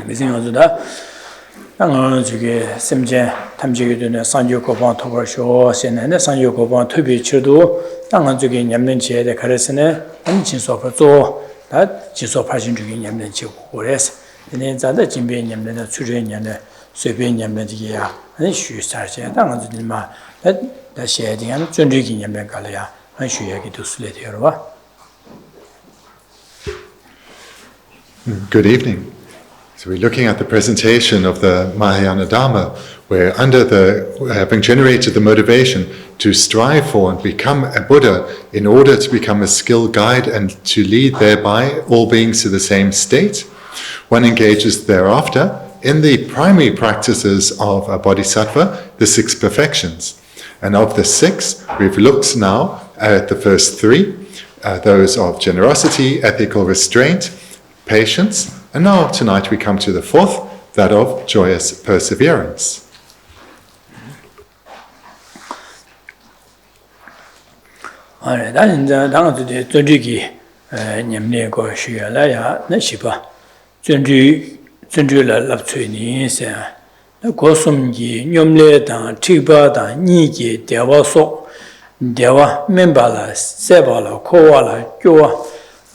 미생어도다 저게 semje 탐지게 되는 산조고방 토벌쇼 세네네 산조고방 토비치도 땅은 저게 냠는 지에데 가르스네 진소파조 다 진소파신 중에 냠는 지고 그래서 얘네 자다 진배 냠는 추제냐네随便냠는 지야 아니 쉬사제 땅은 저들마 다 시에딩한 존재기 냠는 갈이야 한 쉬야기도 술래되어 봐. Good evening. So we're looking at the presentation of the Mahayana Dharma, where having generated the motivation to strive for and become a Buddha in order to become a skilled guide and to lead thereby all beings to the same state, one engages thereafter in the primary practices of a bodhisattva, the 6 perfections. And of the 6, we've looked now at the first 3, those of generosity, ethical restraint, patience, and now tonight we come to the 4th, that of joyous perseverance.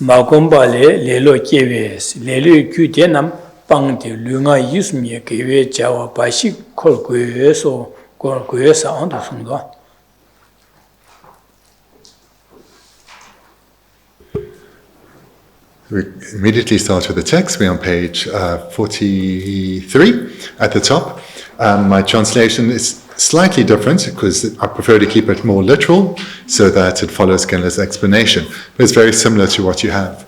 Magombale lelo keves lelo kutenam pangde lunga yusmi kewe jawa bashi kolgueso kolguesa ando sungdo. We immediately start with the text. We're on page 43 at the top. My translation is slightly different because I prefer to keep it more literal so that it follows Genla's explanation. But it's very similar to what you have.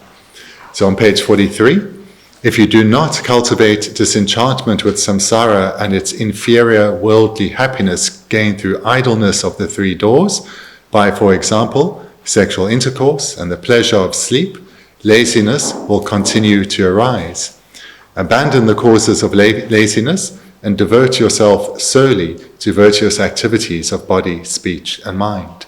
So on page 43, if you do not cultivate disenchantment with samsara and its inferior worldly happiness gained through idleness of the 3 doors, by, for example, sexual intercourse and the pleasure of sleep, laziness will continue to arise. Abandon the causes of laziness and devote yourself solely to virtuous activities of body, speech, and mind.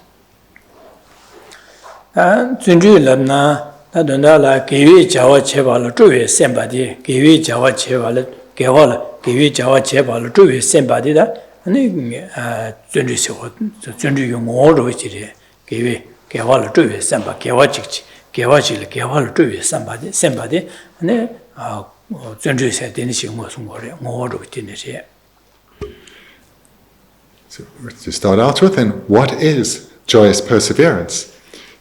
So to start out with, then, what is joyous perseverance?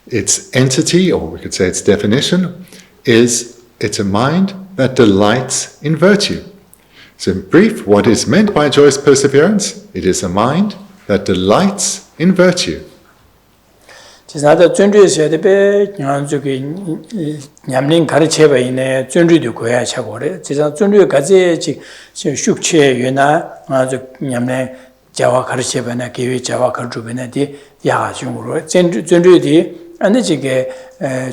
Its entity, or we could say its definition, is it's a mind that delights in virtue. So in brief, what is meant by joyous perseverance? It is a mind that delights in virtue. 지나다 존재에서 배 저기 냠린 가르쳐봐 있네 존재도 고야 차고래 지상 존재 가지 숙체 유나 아주 냠네 자와 가르쳐봐나 계획 자와 가르쳐봐나디 야중으로 존재디 아니 지게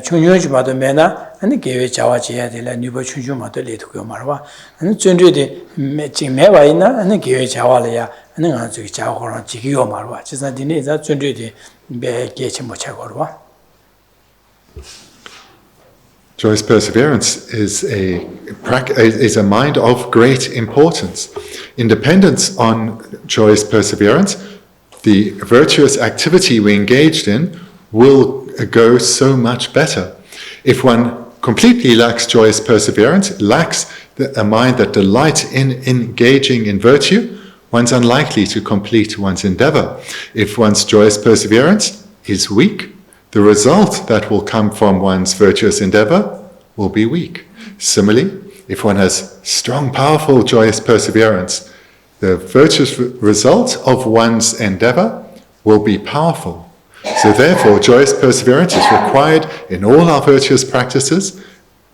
중요하지 봐도 매나 아니 계획 자와 지야 되라 니버 중요마도 레도고 말봐 아니 존재디 지금 매와 있나 아니 계획 자와래야 아니 아주 자와랑 지기요 말봐 지상 디네 자 존재디 Joyous perseverance is a mind of great importance. In dependence on joyous perseverance, the virtuous activity we engaged in will go so much better. If one completely lacks joyous perseverance, lacks a mind that delights in engaging in virtue, one's unlikely to complete one's endeavor. If one's joyous perseverance is weak, the result that will come from one's virtuous endeavor will be weak. Similarly, if one has strong, powerful, joyous perseverance, the virtuous result of one's endeavor will be powerful. So therefore, joyous perseverance is required in all our virtuous practices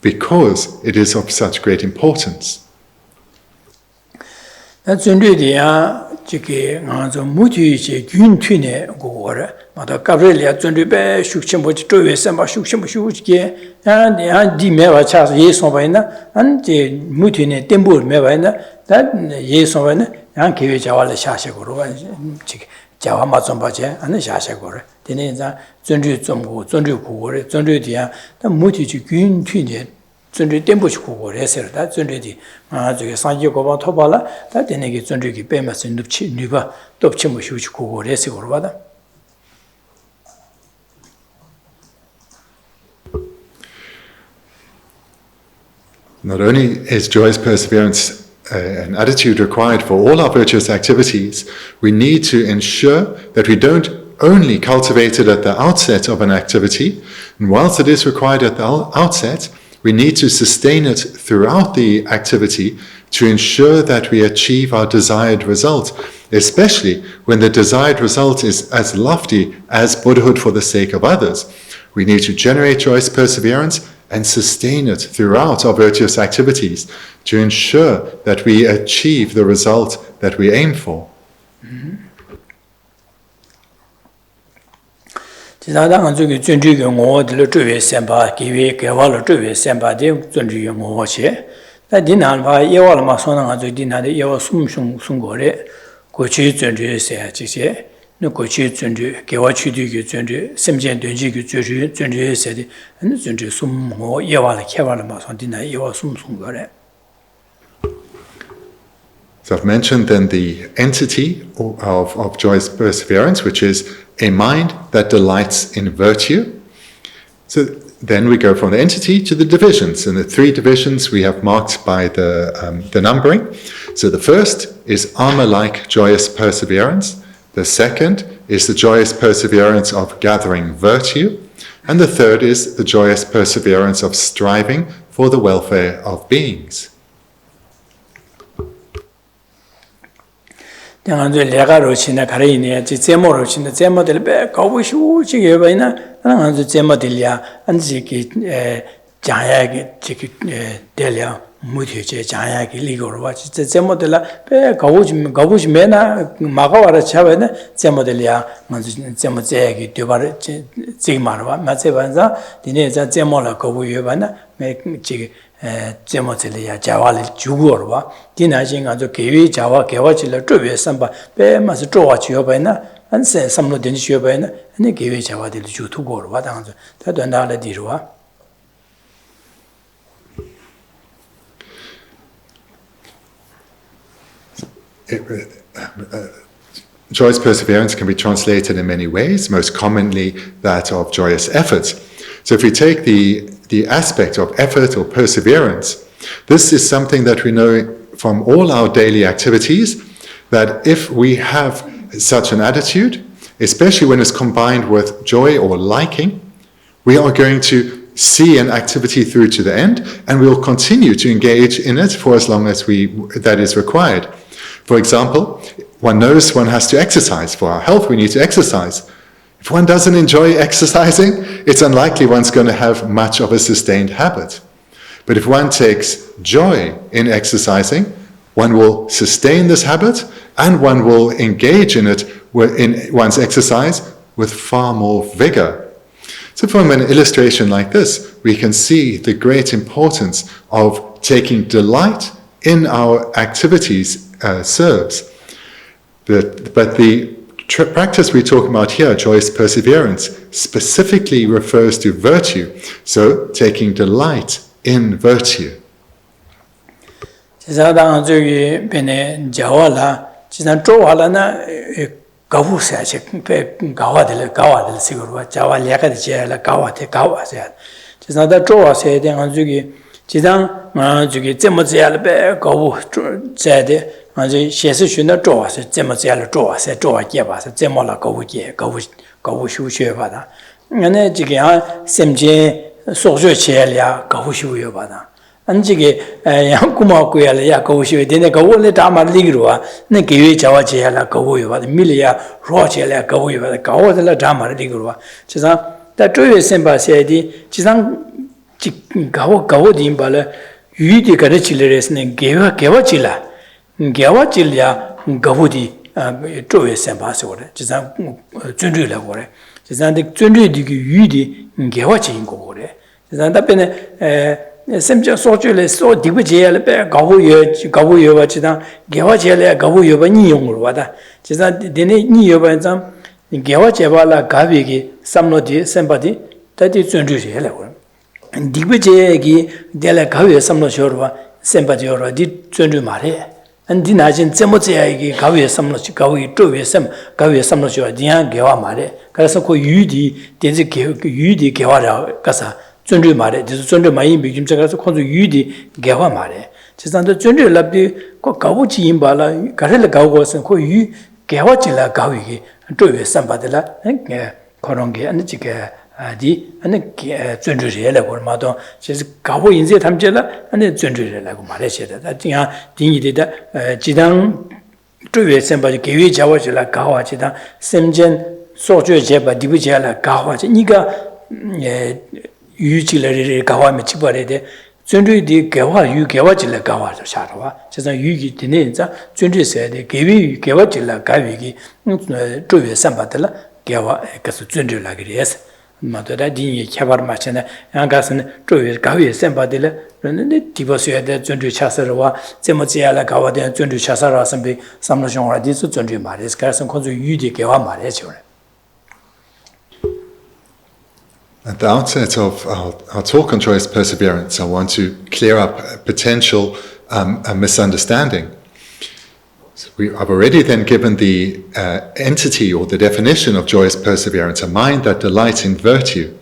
because it is of such great importance. 지게 아주 무지지 균튀네 고거래 마다 가브리엘이야 존리베 숙침보지 쪼외서 막 숙침보시게 야 디메와 차서 예송바이나 안지 무튀네 템볼 메바이나 다 예송바이나 양 계획 자와를 샤셔고로 지게 자와 맞좀 바제 안에 샤셔고래 되네 자 존리 좀고 존리 고거래 존리디야 다 무지지 균튀네 준비 템포시 고고를 했어요. 다 준비디 저기 상기 고방 토발라 다 되네게 준비기 빼면서 눕치 누가 덮치 뭐 쉬우치 고고를 했어요. 그러다 Not only is joyous perseverance an attitude required for all our virtuous activities, we need to ensure that we don't only cultivate it at the outset of an activity, and whilst it is required at the outset, we need to sustain it throughout the activity to ensure that we achieve our desired result, especially when the desired result is as lofty as Buddhahood for the sake of others. We need to generate joyous perseverance and sustain it throughout our virtuous activities to ensure that we achieve the result that we aim for. 지나다가 저기 준주의 ngō 주의 선바 기회 개발을 주의 선바데 준주의 ngō시 다디난 바 예월마 소나 가지고 디나데 예월 숨숨숨거래 고치 준주의 세지세 너 고치 준주 개와 취득의 준주 심전 된지의 준주 준주의 세데 준주 숨모 예월의 개발을 마선 디나 예월 숨숨거래. So I've mentioned then the entity of joyous perseverance, which is a mind that delights in virtue. So then we go from the entity to the divisions, and the three divisions we have marked by the numbering. So the first is armor-like joyous perseverance. The second is the joyous perseverance of gathering virtue. And the third is the joyous perseverance of striving for the welfare of beings. 양안저 레가로 지나 가리네 제모로 지나 제모들 배 가보시고 지게 봐이나 양안저 제모들이야 안지기 자야기 지기 될려 무티제 자야기 리고로 와 진짜 제모들라 배 가보시 매나 마가와라 차베나 제모들이야 먼저 제모제기 되바르 지마르와 마세반자 디네 자 제모라 가보여 봐나 매 지기 제모들이야 자와를 주고로 와 디나진 아주 개위 자와 개와질을 쪼외 삼바 빼마서 쪼와 지어봐이나 안세 삼로 된지 지어봐이나 아니 개위 자와들 주투고로 와 당저 다도 나를 뒤로와 Joyous perseverance can be translated in many ways, most commonly that of joyous effort. So if we take the aspect of effort or perseverance, this is something that we know from all our daily activities, that if we have such an attitude, especially when it's combined with joy or liking, we are going to see an activity through to the end, and we will continue to engage in it for as long as that is required. For example, one knows one has to exercise. For our health, we need to exercise. If one doesn't enjoy exercising, it's unlikely one's going to have much of a sustained habit. But if one takes joy in exercising, one will sustain this habit, and one will engage in it in one's exercise with far more vigor. So from an illustration like this, we can see the great importance of taking delight in our activities serves. But the practice we're talking about here, joyous perseverance, specifically refers to virtue. So taking delight in virtue. 지사당 저기 변에 자와라 지난 쪼와라나 가부사체 가와들 시고로 자와 레가데 제라 가와테 가와세 지사다 쪼와세 대한 저기 지상 저기 제모제알 배 가부 제데 아주 셰스슈나 쪼와세 제모제알 쪼와세 쪼와게바세 제모라 가부게 가부 슈슈에바다 안에 지게 셈제 소조체랴 가부 슈여바다 안지게 양구마고야래 야 가부슈에 되네 가부를 다마리기로와 네 개외 자와제야라 가부여바다 밀이야 로체랴 가부여바다 가오들 다마리기로와 지상 다 쪼외 셈바세디 지상 가오딘 발에 유디 가르치레스네 개와질라 개와질이야 가부디 쪼외 셈바세오래 지상 준주라고 그래 지상데 준주디기 유디 개와진 거고래 지상 답변에 semja sochule so dibjele be gawu ba chida gewa chele gawu ba ni yong ro da chida dene ni yo ba zam gewa cheba la gabi gi samno di sembadi ta di zunju je le wo 디베제기 데라 가위에 삼로 쇼르와 셈바지오로 디 쫀주 말해 안디 나진 제모제야기 가위에 삼로 가위 쪼위에 삼 가위에 삼로 쇼 디야 개와 말해 그래서 그 유디 데지 개 유디 개와라 가사 쫀주 말해 디 쫀주 많이 비김자가서 콘주 유디 개와 말해 지산도 쫀주 랍디 그 가부지 임발라 가를 가고서 그 개와질라 가위기 쪼위에 삼바들라 그런 게 아니지게 아디 아니 존주리라고 말도 그래서 가고 인제 담제라 아니 존주리라고 말해셔야 돼. 그냥 딩이다 지당 쪼외 셈바지 개위 자와질라 가와지다 셈젠 소주에 제바 디부제라 가와지 니가 유지를 가와면 치버려야 존주디 개와 유 개와질라 가와서 샤라와 그래서 유기 되네자 존주셔야 돼. 개위 개와질라 가위기 쪼외 셈바들라 개와 그래서 존주라 그래서 마도다 딘이 캬바르 마치나 양가스는 쪼위 가위에 셈바딜레 그런데 디버스에 대해 존주 차서와 제모지야라 가와대 존주 차서라 선비 삼로숑와 디스 존주 말레스 가서 콘주 유디 개와 말해죠. At the outset of our talk on joyous perseverance, I want to clear up a potential misunderstanding. So I've already then given the entity or the definition of joyous perseverance, a mind that delights in virtue.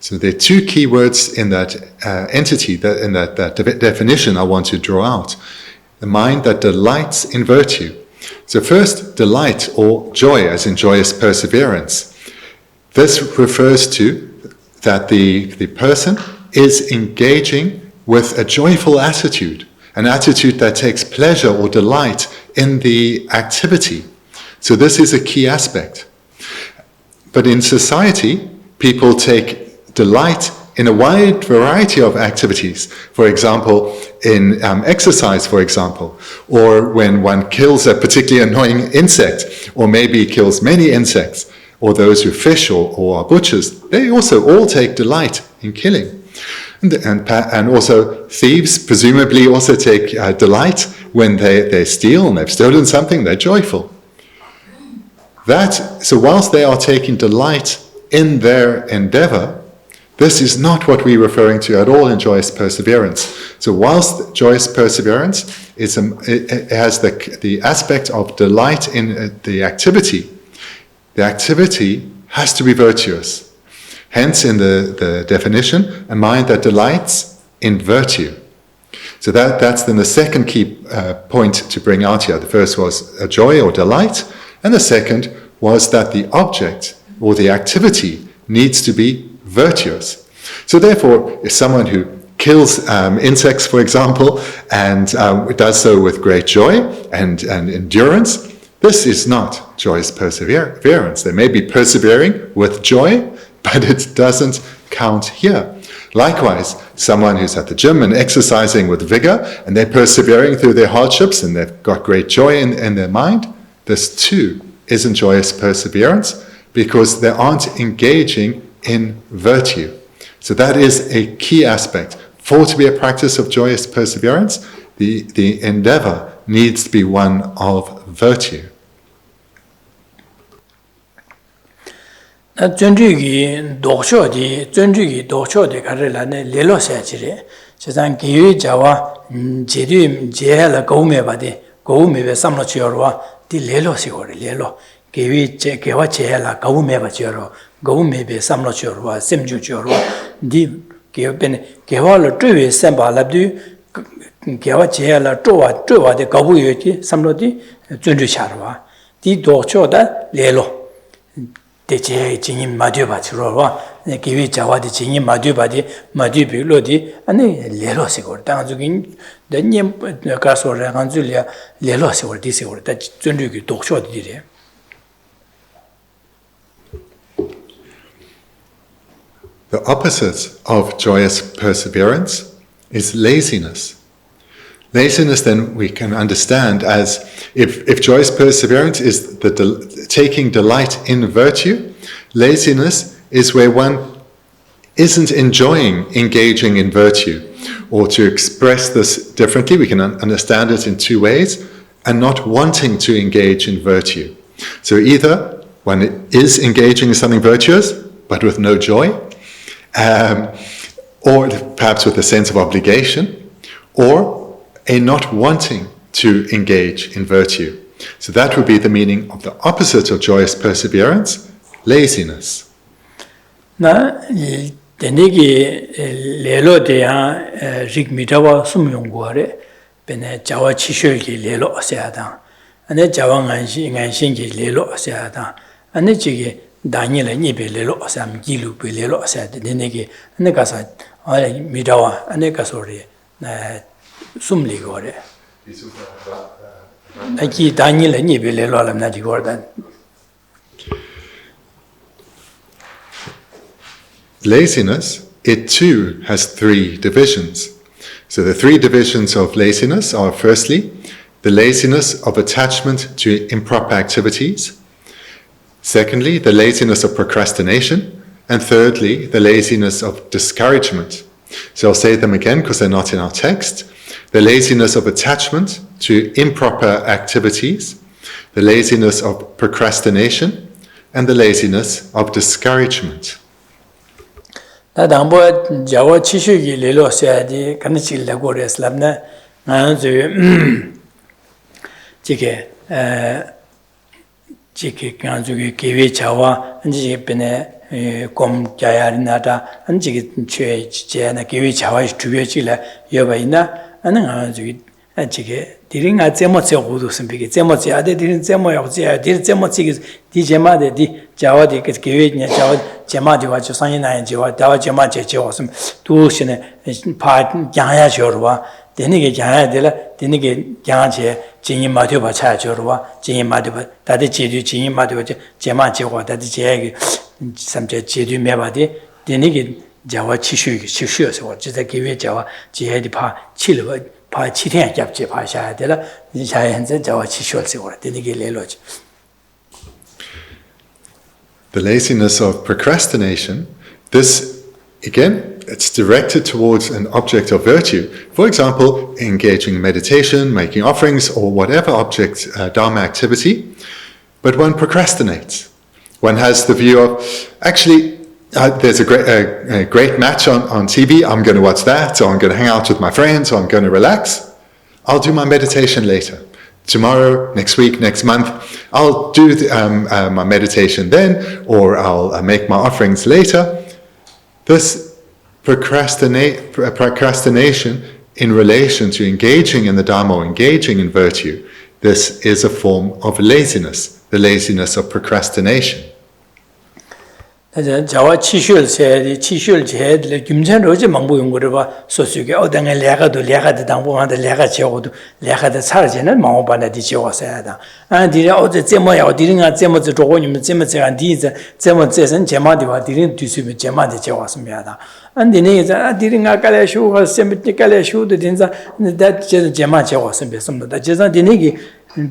So there are two key words in that entity, in that definition I want to draw out. The mind that delights in virtue. So first, delight or joy, as in joyous perseverance. This refers to that the person is engaging with a joyful attitude, an attitude that takes pleasure or delight in the activity. So this is a key aspect. But in society, people take delight in a wide variety of activities. For example, in exercise, for example, or when one kills a particularly annoying insect, or maybe kills many insects, or those who fish or are butchers, they also all take delight in killing. And also thieves presumably also take delight when they steal and they've stolen something, they're joyful. So whilst they are taking delight in their endeavor, this is not what we're referring to at all in joyous perseverance. So whilst joyous perseverance it has the aspect of delight in the activity has to be virtuous. Hence, in the definition, a mind that delights in virtue. So that's then the second key point to bring out here. The first was a joy or delight, and the second was that the object or the activity needs to be virtuous. So therefore, if someone who kills insects, for example, and does so with great joy and endurance, this is not joyous perseverance. They may be persevering with joy, but it doesn't count here. Likewise, someone who's at the gym and exercising with vigor, and they're persevering through their hardships, and they've got great joy in their mind, this too isn't joyous perseverance, because they aren't engaging in virtue. So that is a key aspect. For it to be a practice of joyous perseverance, the endeavor needs to be one of virtue. 전주기 독초디 가르라네 레로세지레 세상 기회 자와 제리 제할 고메바데 고메베 삼로치어와 디 레로시고레 레로 기회 제 개와 제할 고메바지어로 고메베 삼로치어와 셈주치어로 디 개변 개와를 쪼외 셈발랍디 개와 제할 쪼와데 고부여지 삼로디 전주샤르와 디 독초다 레로 대체 진임 마디바치로와 기회 자와디 진임 마디바디 마디빌로디 아니 레로시고 당주긴 던님 가서라 간줄이야 레로시고 디시고 다 전주기 독초디래. The opposite of joyous perseverance is laziness. Laziness, then, we can understand as if joyous perseverance is taking delight in virtue, laziness is where one isn't enjoying engaging in virtue. Or to express this differently, we can understand it in two ways, and not wanting to engage in virtue. So either one is engaging in something virtuous, but with no joy, or perhaps with a sense of obligation, or a not wanting to engage in virtue. So that would be the meaning of the opposite of joyous perseverance, laziness. Na denigi lelo de ya rig mitawa sumyong gore bene jawa chishol ki lelo asyada ane jawa nganshin ki lelo asyada ane jige daniel nibe lelo asyam gilu be lelo asyada denigi ane kasa mitawa ane kasori sumli gore aki daniel nibe lelo alamna di gordan. Laziness, it too has three divisions. So the three divisions of laziness are firstly, the laziness of attachment to improper activities. Secondly, the laziness of procrastination. And thirdly, the laziness of discouragement. So I'll say them again because they're not in our text. The laziness of attachment to improper activities, the laziness of procrastination, and the laziness of discouragement. 다 담보 자와 치슈기 레로스야디 간치를 고레슬람나 나저 지게 지게 간주기 계획 자와 안지 베네 곰 자야리나다 안지 최 지제나 계획 자와 주변지라 여바이나 아는 아주기 지게 디링아 제모체 고도스비게 제모체 아데 디링 제모야지 디르 제모치 디제마데 디 자와디 그 계획냐 자와 제마디와 조상이나인 지와 다와 제마제 지와스 두시네 파 양야 저러와 되니게 양야 되라 되니게 양제 진이 마디바 차 저러와 진이 마디바 다디 지디 진이 마디바 제마제와 다디 제게 삼제 지디 메바디 되니게 자와 치슈여서 지다 계획 자와 제디 파 칠로 파 치天 잡지 파셔야 되라 이 자연제 자와 치슈여서 되니게 레로지. The laziness of procrastination, this, again, it's directed towards an object of virtue. For example, engaging in meditation, making offerings, or whatever object, Dharma activity. But one procrastinates. One has the view of, actually, there's a great match on TV, I'm going to watch that, or I'm going to hang out with my friends, or I'm going to relax. I'll do my meditation later. Tomorrow, next week, next month, I'll do my meditation then, or I'll make my offerings later. This procrastination in relation to engaging in the Dharma, or engaging in virtue, this is a form of laziness, the laziness of procrastination. 자와 치슈를 세디 치슈를 제들 김전로지 망보용거를 봐 소수게 어당에 레가도 당보한테 레가 제고도 레가도 살지는 망보반에 지워서야다 아디리 어제 제모야 어디링아 제모지 조고님 제모제가 디제 제모제선 제마디와 디린 뒤수면 제마디 제와습니다 안디네 이제 아디링아 깔래슈가 세미티 깔래슈도 된자 다 제마 제와습니다 제자 디네기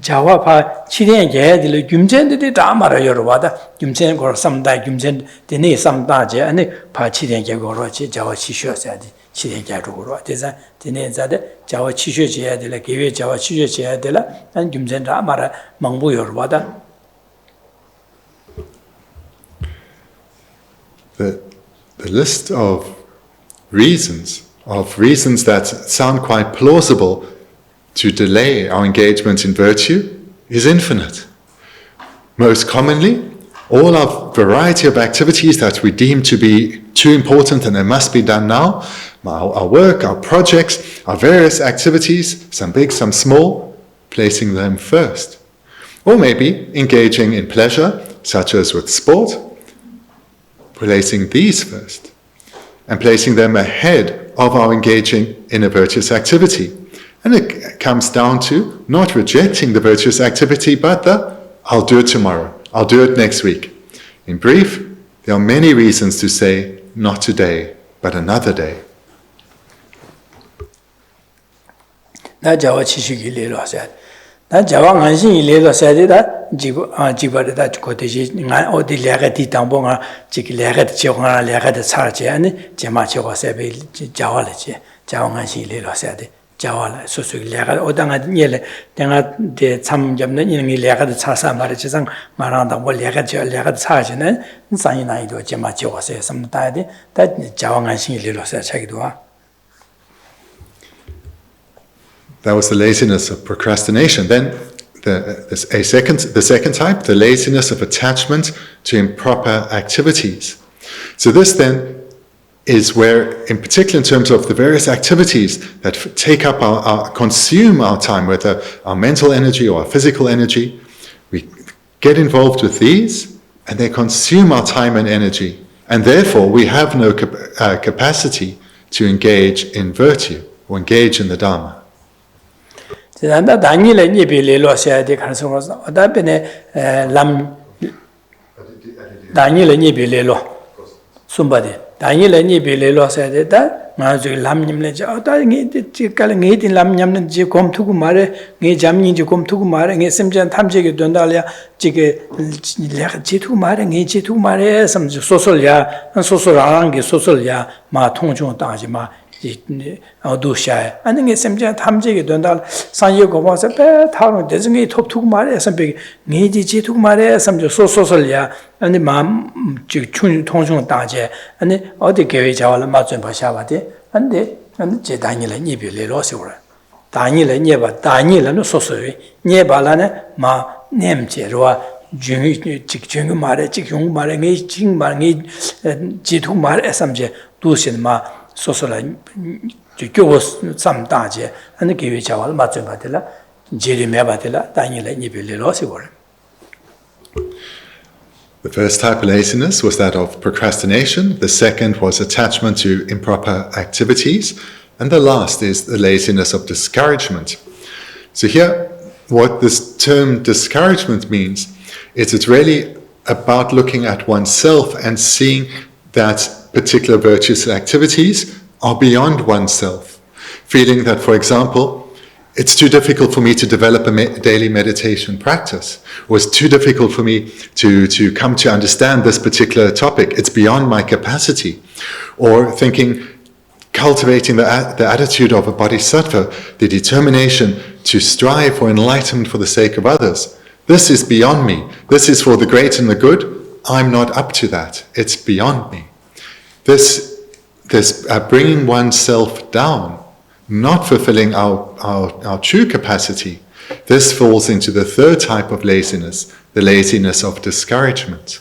자와파 치련 예들 김전들이 다 말아 여러와다 김전 거 삼다 김전 되네 삼다제 아니 파 치련 예거로지 자와 치셔야지 치련 예거로 대자 되네 자데 자와 치셔야 될 계획 자와 치셔야 될라 안 김전 다 말아 망부 여러와다. The list of reasons that sound quite plausible to delay our engagement in virtue is infinite. Most commonly, all our variety of activities that we deem to be too important and they must be done now, our work, our projects, our various activities, some big, some small, placing them first. Or maybe engaging in pleasure, such as with sport, placing these first, and placing them ahead of our engaging in a virtuous activity. And it comes down to not rejecting the virtuous activity, but I'll do it tomorrow, I'll do it next week. In brief, there are many reasons to say, not today, but another day. 나 자와 치식이 일로 하셔야 돼. 나 자와 안신 일로 하셔야 되다. 지바르다 고대지 나 어디 레가디 당봉아 지기 레가디 지용아 레가디 살지 아니 제마 지고서 배 자와르지. 자와 안신 일로 하셔야 돼. 자와라 소소기 내가 오당아 니래 내가 대 참점는 이능이 내가 차사 말이 지상 말한다 뭐 내가 차지는 상이 나이도 제마 지워서 섬다데 다 자왕한신이 리로서 차기도 와. That was the laziness of procrastination. Then the second type, the laziness of attachment to improper activities. So this then is where, in particular in terms of the various activities that take up consume our time, whether our mental energy or our physical energy, we get involved with these and they consume our time and energy. And therefore we have no capacity to engage in virtue or engage in the Dharma. 지난다 다니엘의 예배를 해야 돼 가능성으로서 어다변에 람 다니엘의 예배를 숨바데 다니엘의 예배를 해야 되다 맞아 람님네 어다니 지깔 녜디 람냠는 지 검투고 말에 녜 잠니지 검투고 말에 녜 심전 탐지게 된다려 지게 내가 지투 말에 녜 지투 말에 섬지 소설야 소설하는 게 소설야 마 통중 따지 마 어두샤 아니 셈자 탐지게 된다 산이고 봐서 배 타로 대중이 톱투고 말에 선배 녜지 지투고 말에 섬지 소설야 아니 마음 즉 통중 따지 아니 어디 계획 잡아라 맞좀 봐샤바데 안데 제 다니엘의 예배를 하세요라 다니엘의 예배 다니엘은 소소이 예발라네 마 냄제로와 중이 직중 말에 직용 말에 이 직말이 지투 말에 섬지 두신 마 소소라 교고 삼다제 아니 계획 잡아라 맞좀 봐들라 제리메 봐들라 다니엘의 예배를 하세요라. The first type of laziness was that of procrastination. The second was attachment to improper activities. And the last is the laziness of discouragement. So here, what this term discouragement means is it's really about looking at oneself and seeing that particular virtuous activities are beyond oneself. Feeling that, for example, it's too difficult for me to develop a daily meditation practice, or it's too difficult for me to come to understand this particular topic. It's beyond my capacity. Or thinking, cultivating the attitude of a bodhisattva, the determination to strive for enlightenment for the sake of others. This is beyond me. This is for the great and the good. I'm not up to that. It's beyond me. This bringing oneself down, not fulfilling our true capacity, this falls into the third type of laziness, the laziness of discouragement.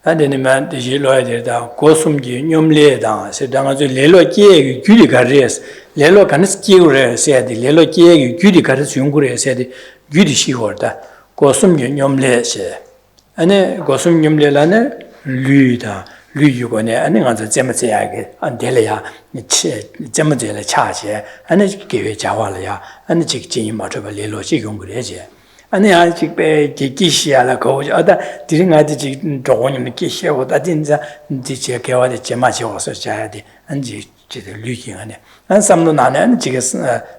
안데니만 디실로야 되다 고숨기 뇽레다 세당아주 레로 끼에 규리 가르스 레로 간스 끼우레 세야디 레로 끼에 규리 가르스 용구레 세야디 규리 시고다 고숨기 뇽레세 아니 고숨 뇽레라네 류다 류유고네 아니 가서 제마세야게 안델이야 치 제마제레 차제 아니 기회 자와라야 아니 직진이 맞춰봐 레로 시 용구레제 아니 아직 배 기시야라 거기 어다 드링아디 지 조원님 기시하고다 진짜 디제 개와데 제마시 와서 자야디 안지 지들 류기하네 안 삼로 나는 지게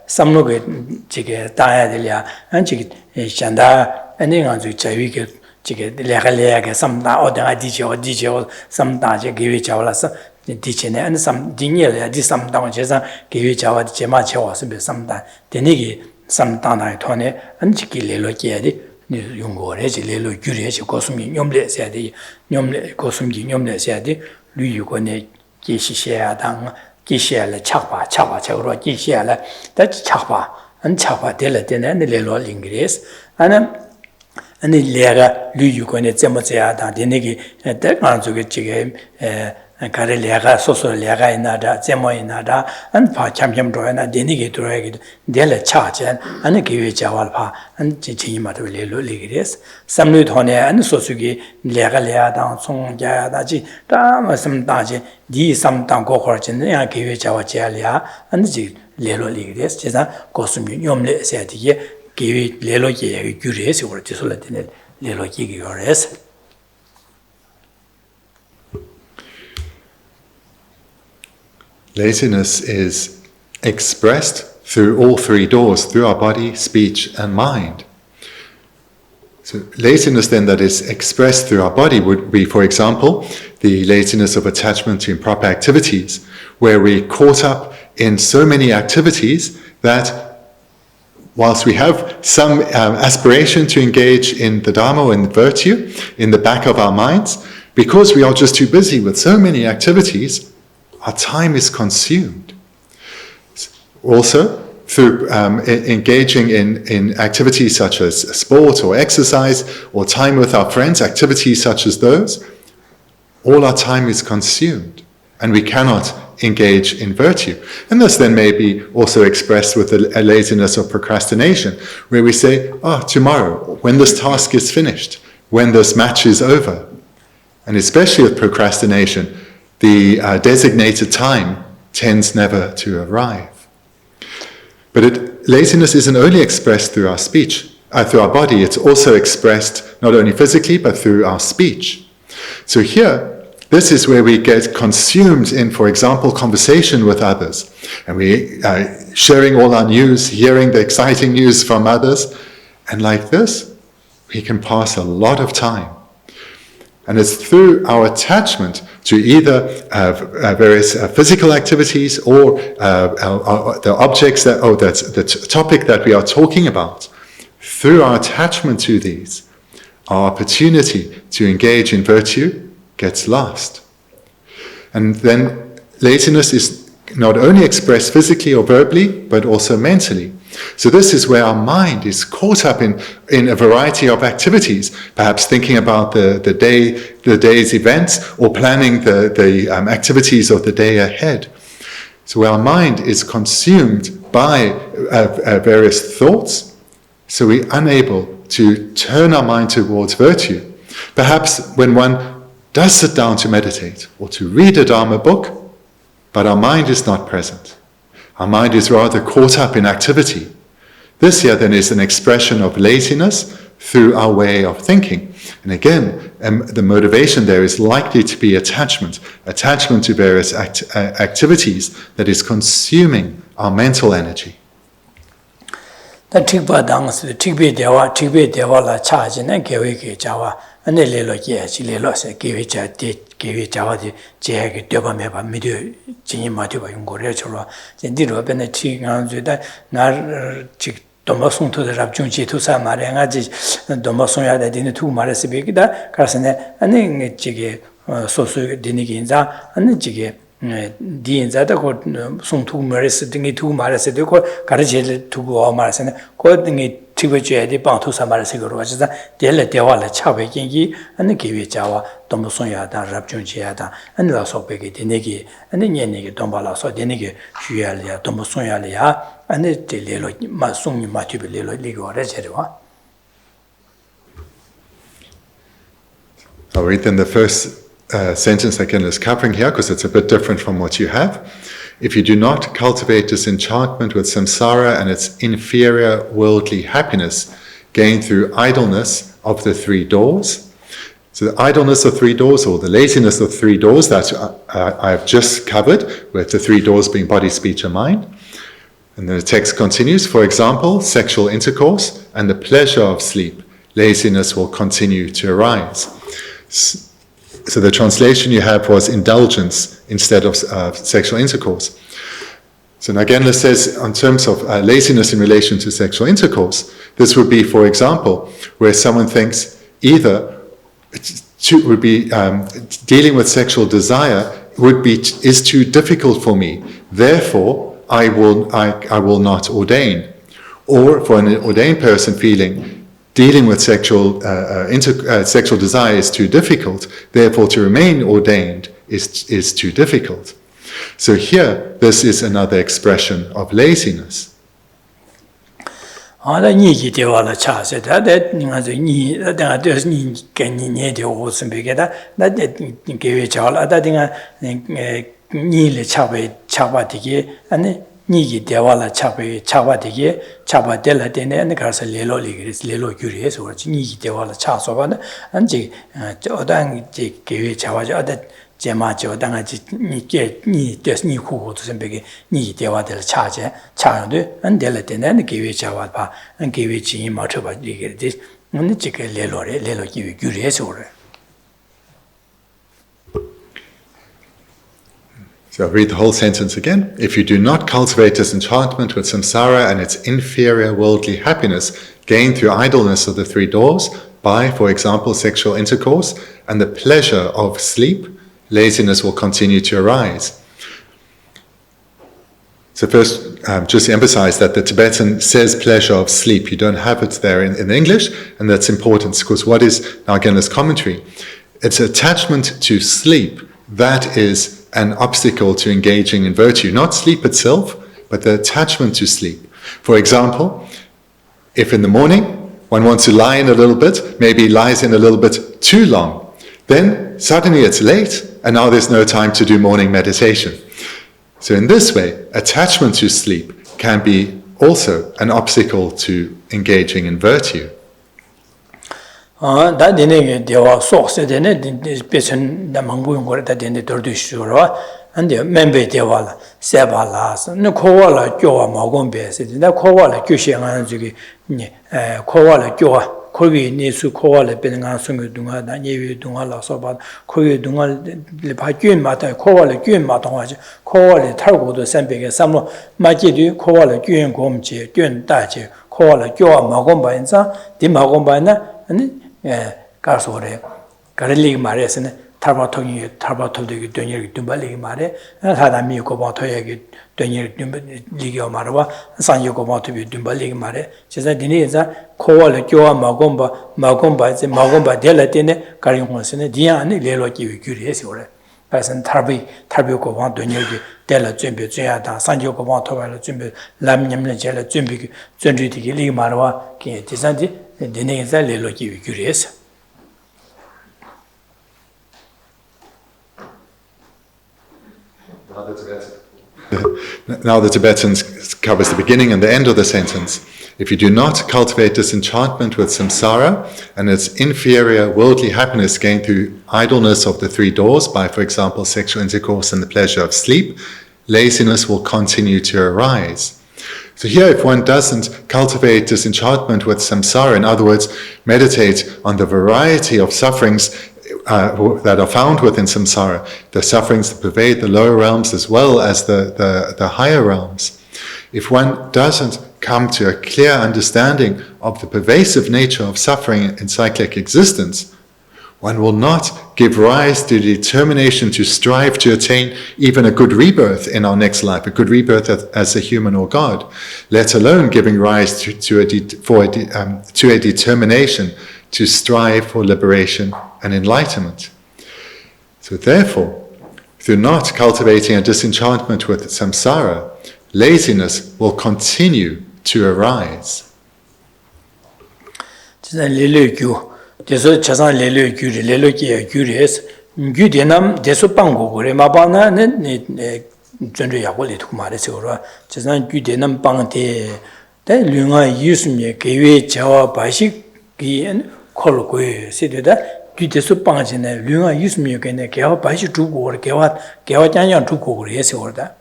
삼로게 지게 따야 될야 안 지게 샨다 아니 가지고 자위게 지게 레갈레게 삼다 어디가 디제 삼다제 기회 자와라서 디체네 안 삼 디니엘야 디 삼다고 제상 기회 자와디 제마시 와서 삼다 되니기 삼다나의 돈에 안지기 레로기야디 용고래지 레로 규례지 고숨이 뇽레세야디 뇽레 고숨기 뇽레세야디 류유고네 기시셔야당 기시야래 착바 저로 기시야래 다치 착바 안 착바 될때네 레로 링그레스 아니 레가 류유고네 제모제야다 되네기 대간족의 지게 가래 레가 소소 레가 있나다 제모 있나다 안 파참점 들어야나 되니게 들어야기 델레 차전 아니 기회 자왈파 안 지지마도 레로 리그레스 삼류 돈에 안 소수기 레가 레야당 송자야다지 다 말씀다지 디 삼당 고거진네 야 기회 자와 제알이야 안지 레로 리그레스 제가 고스미 뇽레 세디게 기회 레로게 규레스 그렇지 솔라티네 레로게 규레스 Laziness is expressed through all three doors, through our body, speech, and mind. So laziness then that is expressed through our body would be, for example, the laziness of attachment to improper activities, where we're caught up in so many activities that whilst we have some aspiration to engage in the Dharma or in virtue in the back of our minds, because we are just too busy with so many activities, our time is consumed. Also, through engaging in activities such as sport or exercise or time with our friends, activities such as those, all our time is consumed and we cannot engage in virtue. And this then may be also expressed with a laziness of procrastination, where we say, tomorrow, when this task is finished, when this match is over. And especially with procrastination, the designated time tends never to arrive. But laziness isn't only expressed through our speech, through our body, it's also expressed not only physically, but through our speech. So here, this is where we get consumed in, for example, conversation with others. And we sharing all our news, hearing the exciting news from others. And like this, we can pass a lot of time. And it's through our attachment to either various physical activities or the objects that's the topic that we are talking about. Through our attachment to these, our opportunity to engage in virtue gets lost. And then laziness is not only expressed physically or verbally, but also mentally. So this is where our mind is caught up in a variety of activities, perhaps thinking about the day's events or planning the activities of the day ahead. So our mind is consumed by various thoughts, so we're unable to turn our mind towards virtue. Perhaps when one does sit down to meditate or to read a Dharma book, but our mind is not present. Our mind is rather caught up in activity. This here then is an expression of laziness through our way of thinking. And again, the motivation there is likely to be attachment to various activities that is consuming our mental energy. The Tikpa dance, the Tikpe Dewa la charge and Gewiki Jawa, and the Lelo Yes, Lelo se Gewicha did Gewi Jawa di Jag Debameba Midu Jinimatiba in Gorechola, then did open the Tik and that Nar Chik Domasun to the Rapjunchi to Samarangaji, Domasoya that in 2 Marasibigda, Carsane, and then Jiggy Sosu Diniginza, and then Jiggy. Diinza da ko sung tu maris dingi tu maris de ko garje tu go maris ne ko dingi tibe je de bang tu sa maris go ro ja de le de wa le cha be yin yi an ge wi ja wa dong bu sung ya da rab jun ji ya da an la so be ge de ne ge an ne ne ge dong ba la so de ne ge xu ya le ya dong bu sung ya le ya an ne de le lo ma sung ni ma tu be le lo li go re je de wa. I'll read then the first sentence again is covering here because it's a bit different from what you have. If you do not cultivate disenchantment with samsara and its inferior worldly happiness gained through idleness of the 3 doors. So the idleness of 3 doors or the laziness of 3 doors that I've just covered, with the 3 doors being body, speech and mind. And then the text continues, for example, sexual intercourse and the pleasure of sleep, laziness will continue to arise. So the translation you have was indulgence instead of sexual intercourse. So now again, this says in terms of laziness in relation to sexual intercourse, this would be, for example, where someone thinks either would be dealing with sexual desire is too difficult for me, therefore I will not ordain. Or for an ordained person feeling dealing with sexual desire is too difficult, therefore to remain ordained is too difficult. So here, this is another expression of laziness. Nigi Dewala Chaba Dige, Chaba Della Dene, and the Carsa Lelo Ligris, Lelo Curious, or Nigi Dewala Chasovan, and Odang Givi Chawaja, that Jemacho, Danga get ni des ni who to Sembegi, Nigi Dewa del Charge, Charde, and Della Dene, and Givi Chawapa, and Givi Chi Matoba Digis, and the Chica Lelo Givi Curious or. So I'll read the whole sentence again. If you do not cultivate disenchantment with samsara and its inferior worldly happiness gained through idleness of the three doors, by, for example, sexual intercourse, and the pleasure of sleep, laziness will continue to arise. So first, just to emphasize that the Tibetan says pleasure of sleep. You don't have it there in English, and that's important because what is, now again, this commentary, it's attachment to sleep that is an obstacle to engaging in virtue. Not sleep itself, but the attachment to sleep. For example, if in the morning one wants to lie in a little bit, maybe lies in a little bit too long, then suddenly it's late and now there's no time to do morning meditation. So in this way, attachment to sleep can be also an obstacle to engaging in virtue. 다 되네 대화 속세 되네 배선 남망부용 거를 다 되네 돌도 쉬어라 안데 멤베 대화라 세발라서 너 코와라 교와 마곤베스 나 코와라 교시행하는 저기 코와라 교와 거기 니수 코와라 베는가 숨이 동하다 예위 동하라서 봐 거기 동할 바뀌는 마다 코와라 교인 마동하지 코와라 탈고도 선배게 삼로 마지도 코와라 교인 공지 교인 다지 코와라 교와 마곤바인자 디마곤바나 아니 가서래 가르리 말에서는 타바통이 타바통되기 되니기 dum발이 말에 사람이 고바토에게 되니 dum리기 말과 산이 고바토비 dum발이 말에 제가 디네자 코월을 교와 마곰바제 마곰바 될때네 가ring원스네 디안이 레로기 규리에서래 그래서 타비 고바 되니기 될라 준비 줘야다 산이 고바토발 준비 람님을 제일 준비되기 리 말과 게 디산디 디네자 레로기 규리에서 Now the Tibetan covers the beginning and the end of the sentence. If you do not cultivate disenchantment with samsara and its inferior worldly happiness gained through idleness of the three doors by, for example, sexual intercourse and the pleasure of sleep, laziness will continue to arise. So here, if one doesn't cultivate disenchantment with samsara, in other words, meditate on the variety of sufferings that are found within samsara, the sufferings that pervade the lower realms as well as the higher realms. If one doesn't come to a clear understanding of the pervasive nature of suffering in cyclic existence, one will not give rise to the determination to strive to attain even a good rebirth in our next life, a good rebirth as a human or God, let alone giving rise to a determination to strive for liberation and enlightenment. So therefore, through not cultivating a disenchantment with samsara, laziness will continue to arise. 규대수 방진에 류가 유스미에게 개와 바시 두고 개와 짠양 두고 그래서 그러다.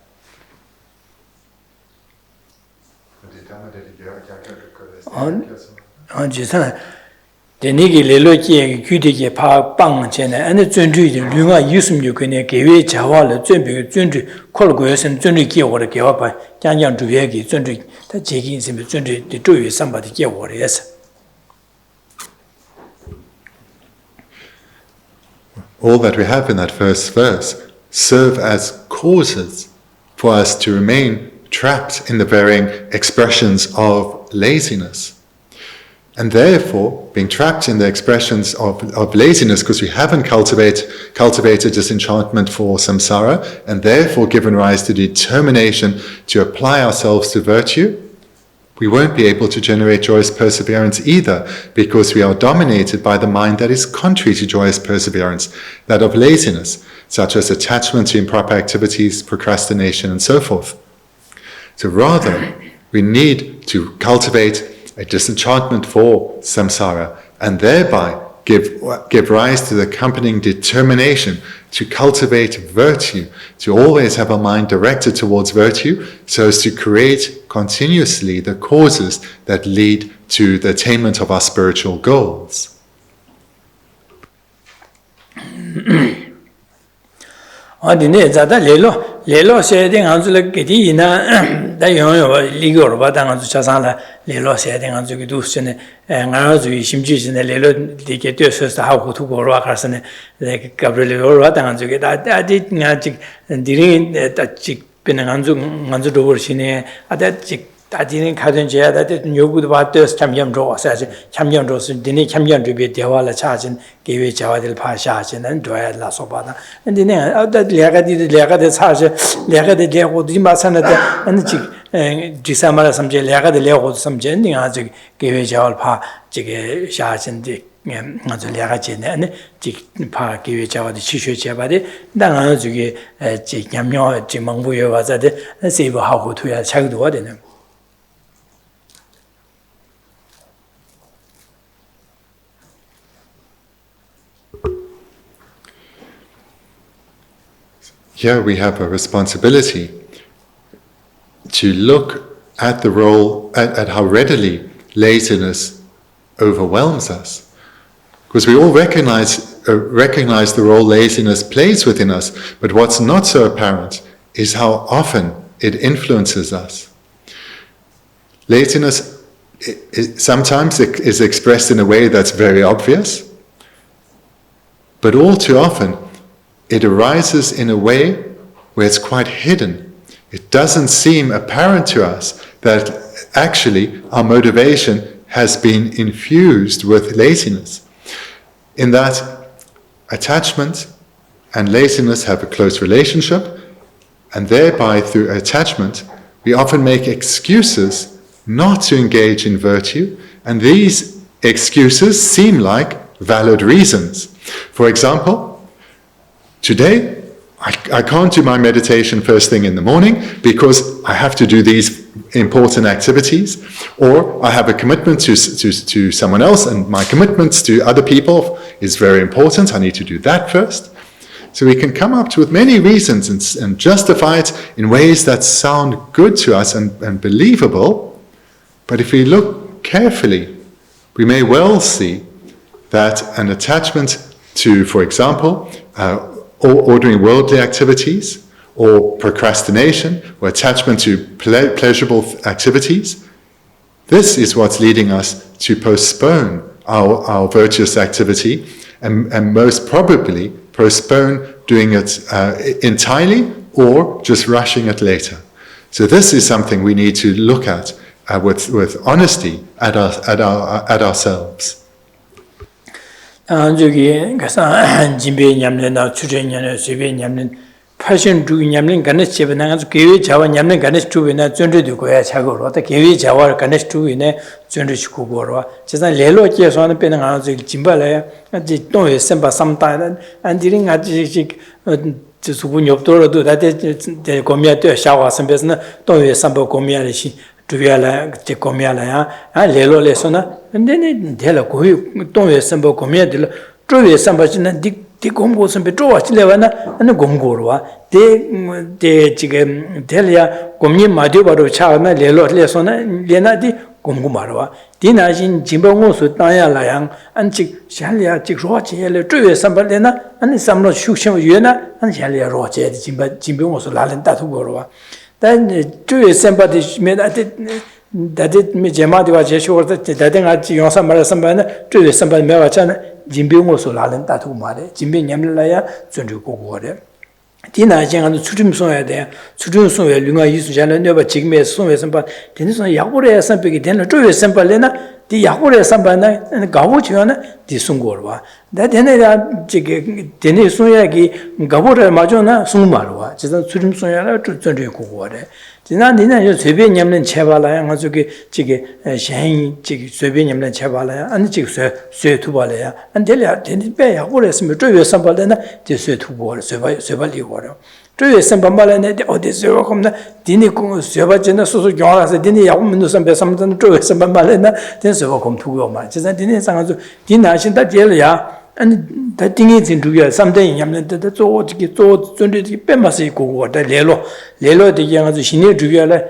지선 데니기 레로지에 규대게 파 방진에 안에 전주의 류가 유스미에게 개외 자와를 준비 준비 콜고에선 준비 개와 개와 바 짠양 두에게 준비 다 제기 있으면 준비 주의 삼바디 개와래서. All that we have in that first verse serve as causes for us to remain trapped in the varying expressions of laziness. And therefore, being trapped in the expressions of laziness because we haven't cultivated disenchantment for samsara, and therefore given rise to determination to apply ourselves to virtue, we won't be able to generate joyous perseverance either, because we are dominated by the mind that is contrary to joyous perseverance, that of laziness, such as attachment to improper activities, procrastination, and so forth. So rather, we need to cultivate a disenchantment for samsara, and thereby give rise to the accompanying determination to cultivate virtue, to always have a mind directed towards virtue, so as to create continuously the causes that lead to the attainment of our spiritual goals. 어디네 자다 레로 세딩 한줄 게디나 다용요 리고로 바당 자산라 레로 세딩 한줄 두스네 나주 심지진에 레로 디게 되어서 하고 두고로 가서네 가브리엘로 바당 한줄게 다디 나직 디린 다직 비는 한줄 버시네 아다직 다디는 가든지 하다데 요구도 받듯 참견로 사실 참견로서 디네 참견주비 대화를 찾은 계획 자와들 파샤하시는 도야라 소바다 근데 아다 레가디 사실 레가디 레고도 마산한테 안지 지사마라 섬제 레가디 레고도 섬제는 아직 계획 자와를 파 지게 샤진디 아주 레가지네 파 계획 자와도 치셔 제바데 당한 저기 지 냠녀 지 멍부여 와자데 세이브하고 도야 차기도 되는 Here we have a responsibility to look at the role, at how readily laziness overwhelms us. Because we all recognize the role laziness plays within us, but what's not so apparent is how often it influences us. Laziness sometimes is expressed in a way that's very obvious, but all too often it arises in a way where it's quite hidden. It doesn't seem apparent to us that actually our motivation has been infused with laziness. In that, attachment and laziness have a close relationship, and thereby through attachment we often make excuses not to engage in virtue, and these excuses seem like valid reasons. For example, today, I can't do my meditation first thing in the morning because I have to do these important activities, or I have a commitment to someone else, and my commitments to other people is very important. I need to do that first. So we can come up with many reasons and justify it in ways that sound good to us and believable, but if we look carefully, we may well see that an attachment to, for example, ordering worldly activities, or procrastination, or attachment to pleasurable activities, this is what's leading us to postpone our virtuous activity, and most probably postpone doing it entirely, or just rushing it later. So this is something we need to look at with honesty at ourselves. 저기 가서 진배 냠는다 추전년에 수배 냠는 패션 두 냠는 간에 집에 나가서 계획 자와 냠는 간에 주변에 전주도 고야 차고로 어때 계획 자와 간에 주변에 전주시고 고로 제가 레로 계산은 빼는 가서 진발에 이제 또 semba sometime 안디링 아직 저 수분 옆도로도 다들 고미야도 샤와 선배는 또 semba 고미야시 주야라 제 고미야라야 아 레로 레소나 근데 내가 거의 동에 선보 고미야들 주에 선보지는 디 공고 선배 좋아지려나 아니 공고로와 대 지금 델야 고미 마디바로 차나 레로 레소나 레나디 공고 말와 디나진 진봉고수 땅야라양 안직 샬리아 직로지엘레 주에 선벌레나 아니 삼로 숙심 유나 아니 샬리아 로제 진봉고수 라렌 다투고로와 단 주에 선바디 메다데 다데 미 제마디와 제쇼르데 다데가지 용사 말았으면 주에 선바 메와잖아 진병고소 라는 다투고 말해 진병 냠을라야 존주고고래 디나쟁은 수준송해야 돼 수준송에 류가 이수자는 내가 지금에 송에서 봐 되는 약고래 선배기 되는 주에 선발래나 디 약고래 선발나 가보지요나 디 송고르와 다데네가 지게 되네 송야기 가보래 맞잖아 송말와 진짜 수준송야라 존주고고래 지난 니는随便 냠는 제발라야 가지고 지게 샤인 지게 随便 냠는 제발라야 아니 지게 쇠투발이야 안 될야 되는 배야 그랬으면 저에 선발되나 제 쇠투발 쇠발이고요 저에 선발말에 어디서 겁나 디니 공 쇠발전에 소소 경화라서 디니 야고문도 선배 선배는 저에 선발말에나 된서 검투고 말 지난 디니 상가서 디나신다 제일야 아니 다 띵이 진두야 삼대 냠는데 저 어떻게 저 존재기 빼마서 있고 다 레로 되게 가지고 신의 주야래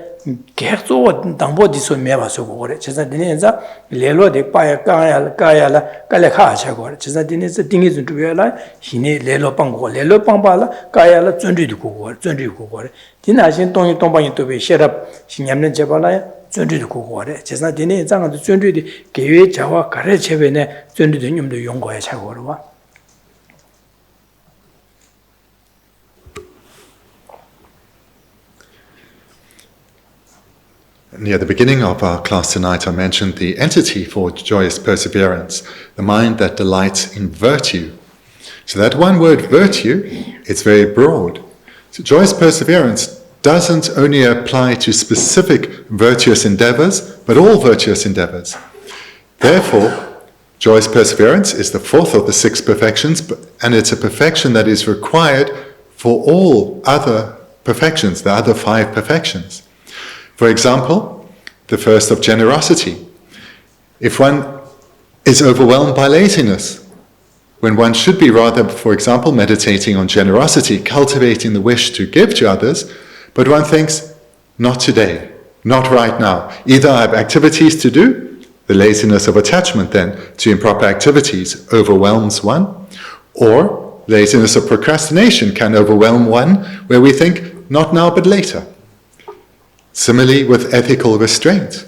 계속 당보 디소 매봐서 그래. 제가 되네자 레로데 빠야 까야라 깔레카 하고 제가 되네자 딩이 좀 주야라 희네 레로 빵고 레로 빵발라 까야라 준비도 고고 준비고 그래. 디나신 동이 동방이 또베 셰랍 신념는 제발라야 준비도 고고 그래. 제가 되네자 준비도 계획 자와 가르쳐베네 준비도 님도 용거에 차고 그러와. Near the beginning of our class tonight, I mentioned the entity for joyous perseverance, the mind that delights in virtue. So that one word, virtue, it's very broad. So joyous perseverance doesn't only apply to specific virtuous endeavors, but all virtuous endeavors. Therefore, joyous perseverance is the fourth of the six perfections, and it's a perfection that is required for all other perfections, the other five perfections. For example, the first of generosity. If one is overwhelmed by laziness, when one should be rather, for example, meditating on generosity, cultivating the wish to give to others, but one thinks, not today, not right now. Either I have activities to do, the laziness of attachment then to improper activities overwhelms one, or laziness of procrastination can overwhelm one, where we think, not now but later. Similarly with ethical restraint,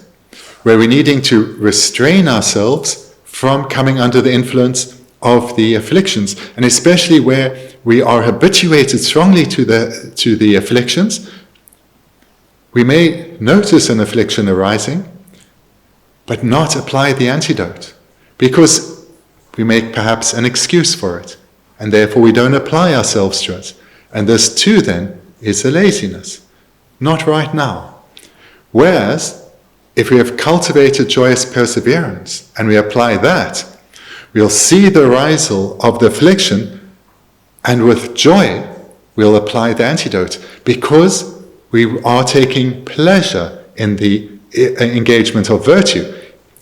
where we're needing to restrain ourselves from coming under the influence of the afflictions, and especially where we are habituated strongly to the afflictions, we may notice an affliction arising, but not apply the antidote, because we make perhaps an excuse for it, and therefore we don't apply ourselves to it. And this too then is a laziness. Not right now. Whereas, if we have cultivated joyous perseverance and we apply that, we'll see the arisal of the affliction, and with joy we'll apply the antidote, because we are taking pleasure in the engagement of virtue.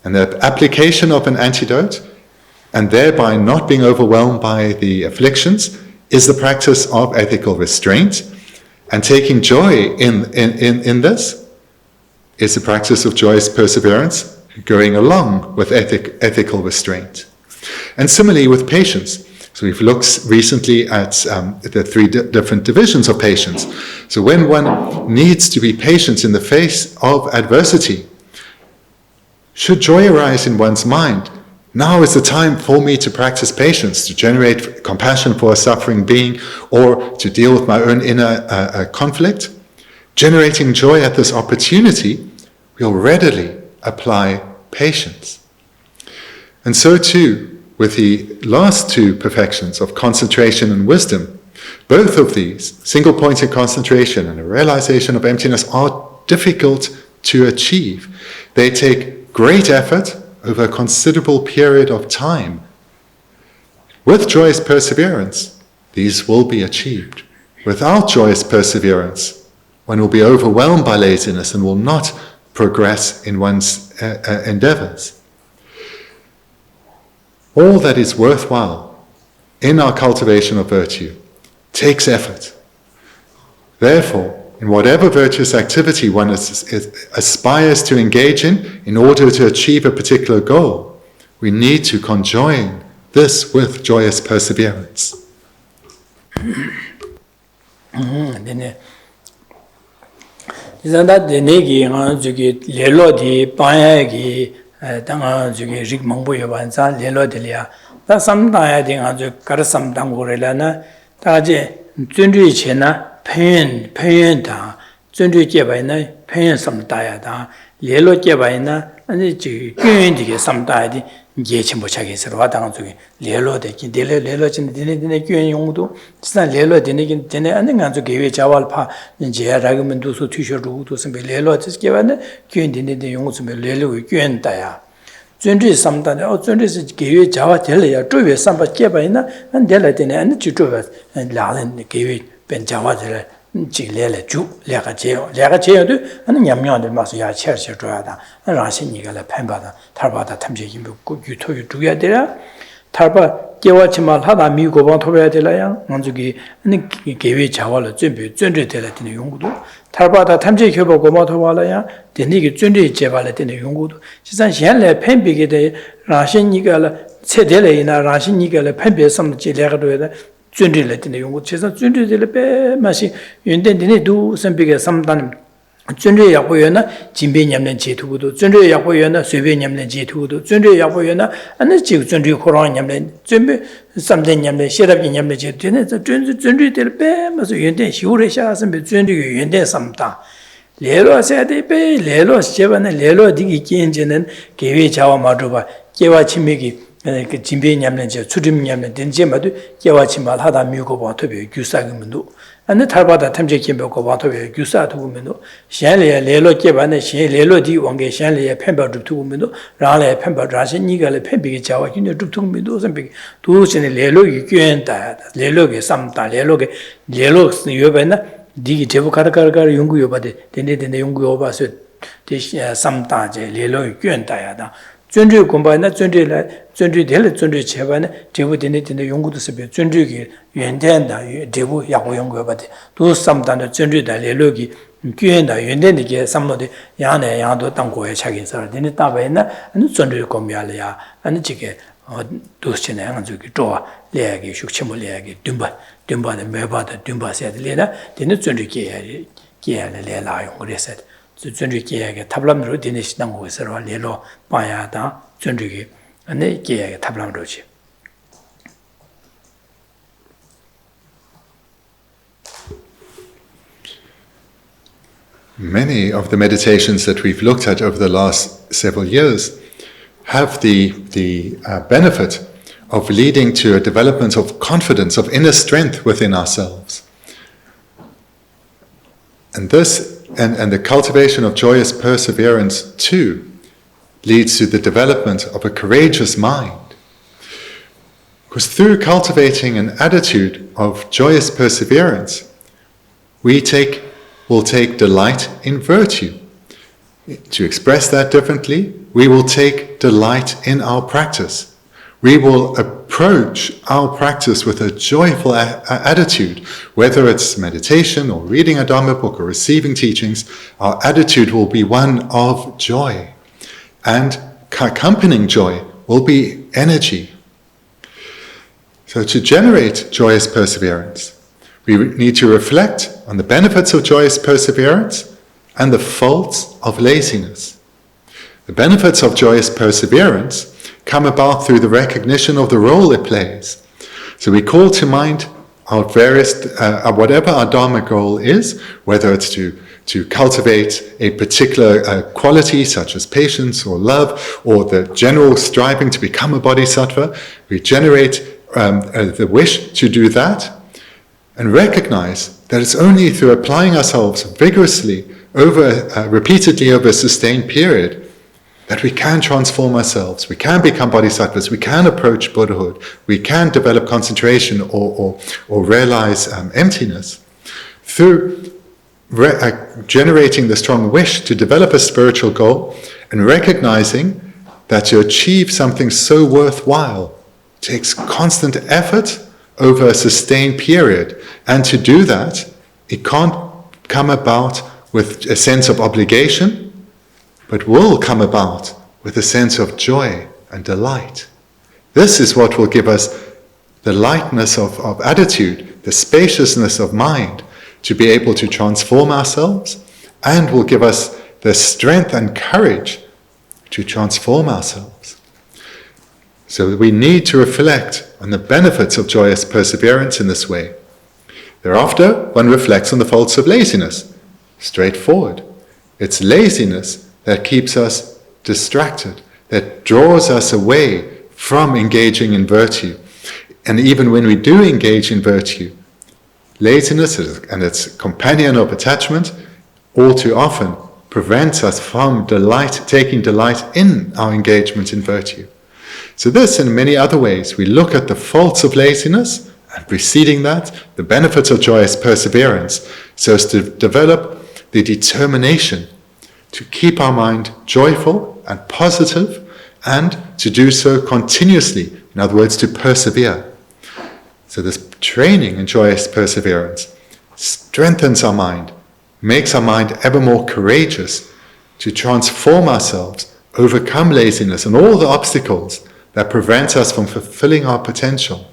And the application of an antidote, and thereby not being overwhelmed by the afflictions, is the practice of ethical restraint. And taking joy in this is the practice of joyous perseverance, going along with ethical restraint. And similarly with patience. So we've looked recently at the three different divisions of patience. So when one needs to be patient in the face of adversity, should joy arise in one's mind, now is the time for me to practice patience, to generate compassion for a suffering being, or to deal with my own inner conflict. Generating joy at this opportunity, we'll readily apply patience. And so too, with the last two perfections of concentration and wisdom, both of these, single-pointed concentration and a realization of emptiness, are difficult to achieve. They take great effort over a considerable period of time. With joyous perseverance, these will be achieved. Without joyous perseverance, one will be overwhelmed by laziness and will not progress in one's endeavors. All that is worthwhile in our cultivation of virtue takes effort. Therefore, in whatever virtuous activity one aspires to engage in order to achieve a particular goal, we need to conjoin this with joyous perseverance. 이제다 데네기 저기 레로디 바야기 당아 저기 릭몽보여 반사 레로들이야 다 삼다야 딩아 저 가르삼당고래라나 다제 준주이체나 편다 준주이제바이나 편연 삼다야다 레로제바이나 아니 저 교인디게 삼다야디 예치 못하게서 와당 저기 레로데기 레로진 데네 교인 용도 진짜 레로데네 데네 아니 간저 개회 자발파 이제 라그면 두서 튀셔루도 선배 레로지게바네 교인 데네 용도 선배 레로 교인다야 준지 삼다네 준지스 개회 자와 될래야 쪼외 삼바 개바이나 안 될래데네 아니 쪼외 라는 개회 벤 자와들 지레래 주 내가 제어도 하는 냠냠들 마서 야 쳐서 줘야다. 라신이가 판바다 탈바다 탐지기 묻고 유토유 줘야 되라. 탈바 개와치말 하다 미고방 토베야 될라야 먼저기 아니 개위 자와를 준비 되라 되는 용구도 탈바다 탐지 교보 고마 토발라야 되니게 준비 제발에 되는 용구도 시산 현래 팬비게 돼 라신이가 세대래이나 라신이가 팬비 섬지 레가도에다 준비를 되는 용구 제사 준비를 빼 맛이 윤된디네 두 선비게 삼단 준비 약보여나 진배 냠는 제투도 준비 약보여나 수배 냠는 제투도 준비 약보여나 아니 지금 준비 코로나 냠는 준비 삼대 냠는 시럽이 냠는 제투네 준비들 빼면서 연대 시우레 샤스면 준비 연대 삼다 레로 세대 빼 레로 제반에 레로 디기 kiến 지는 개위 자와 마도바 개와 침맥이 그 진배 냠는 제 추림 냠는 된제마도 개와 침말 하다 미고 봐 토비 규사금도 안에 탈바다 탐제 김벽고 와토에 규사 두고면도 샹레 레로 깨반에 샹 레로디 왕게 샹레 펜바드 두고면도 라레 펜바드 라신 니가레 펜비게 자와 긴데 두고면도 선비 두신에 레로 유견다 레로게 삼다 레로게 레로 요베나 디기 제부 카르카르 연구 요바데 데데데 연구 요바서 대시 삼다제 레로 유견다야다 준주 공부나 준주될 준주 제반에 제부되는 연구도 습에 준주기 연대한다 제부 야고 연구해봐대 또 삼단의 준주다 레로기 교연다 연대니게 삼모데 야네 야도 땅고에 차긴서 되는 따바에나 아니 준주 공부할이야 아니 지게 도시네 한저기 좋아 레야기 숙침을 레야기 듬바는 매바다 듬바세야 되나 되는 준주기 기야를 레라요 그래서 준주기에게 탑람으로 되내시는 곳으로 레로 봐야다 준주기 안에 기에게 탑람으로지 Many of the meditations that we've looked at over the last several years have the benefit of leading to a development of confidence, of inner strength within ourselves. And this and the cultivation of joyous perseverance too leads to the development of a courageous mind. Because through cultivating an attitude of joyous perseverance, will take delight in virtue. To express that differently, we will take delight in our practice. We will approach our practice with a joyful attitude, whether it's meditation or reading a Dharma book or receiving teachings. Our attitude will be one of joy, and accompanying joy will be energy. So to generate joyous perseverance, we need to reflect on the benefits of joyous perseverance and the faults of laziness. The benefits of joyous perseverance come about through the recognition of the role it plays. So we call to mind our various, whatever our Dharma goal is, whether it's to cultivate a particular quality such as patience or love, or the general striving to become a bodhisattva, we generate the wish to do that, and recognize that it's only through applying ourselves vigorously, repeatedly over a sustained period, that we can transform ourselves, we can become bodhisattvas, we can approach Buddhahood, we can develop concentration or realize emptiness. Through generating the strong wish to develop a spiritual goal and recognizing that to achieve something so worthwhile takes constant effort over a sustained period. And to do that, it can't come about with a sense of obligation, but will come about with a sense of joy and delight. This is what will give us the lightness of attitude, the spaciousness of mind, to be able to transform ourselves, and will give us the strength and courage to transform ourselves. So we need to reflect on the benefits of joyous perseverance in this way. Thereafter, one reflects on the faults of laziness. Straightforward. It's laziness that keeps us distracted, that draws us away from engaging in virtue. And even when we do engage in virtue, laziness and its companion of attachment all too often prevents us from taking delight in our engagement in virtue. So this and many other ways, we look at the faults of laziness, and preceding that, the benefits of joyous perseverance, so as to develop the determination to keep our mind joyful and positive and to do so continuously, in other words, to persevere. So this training in joyous perseverance strengthens our mind, makes our mind ever more courageous to transform ourselves, overcome laziness and all the obstacles that prevent us from fulfilling our potential,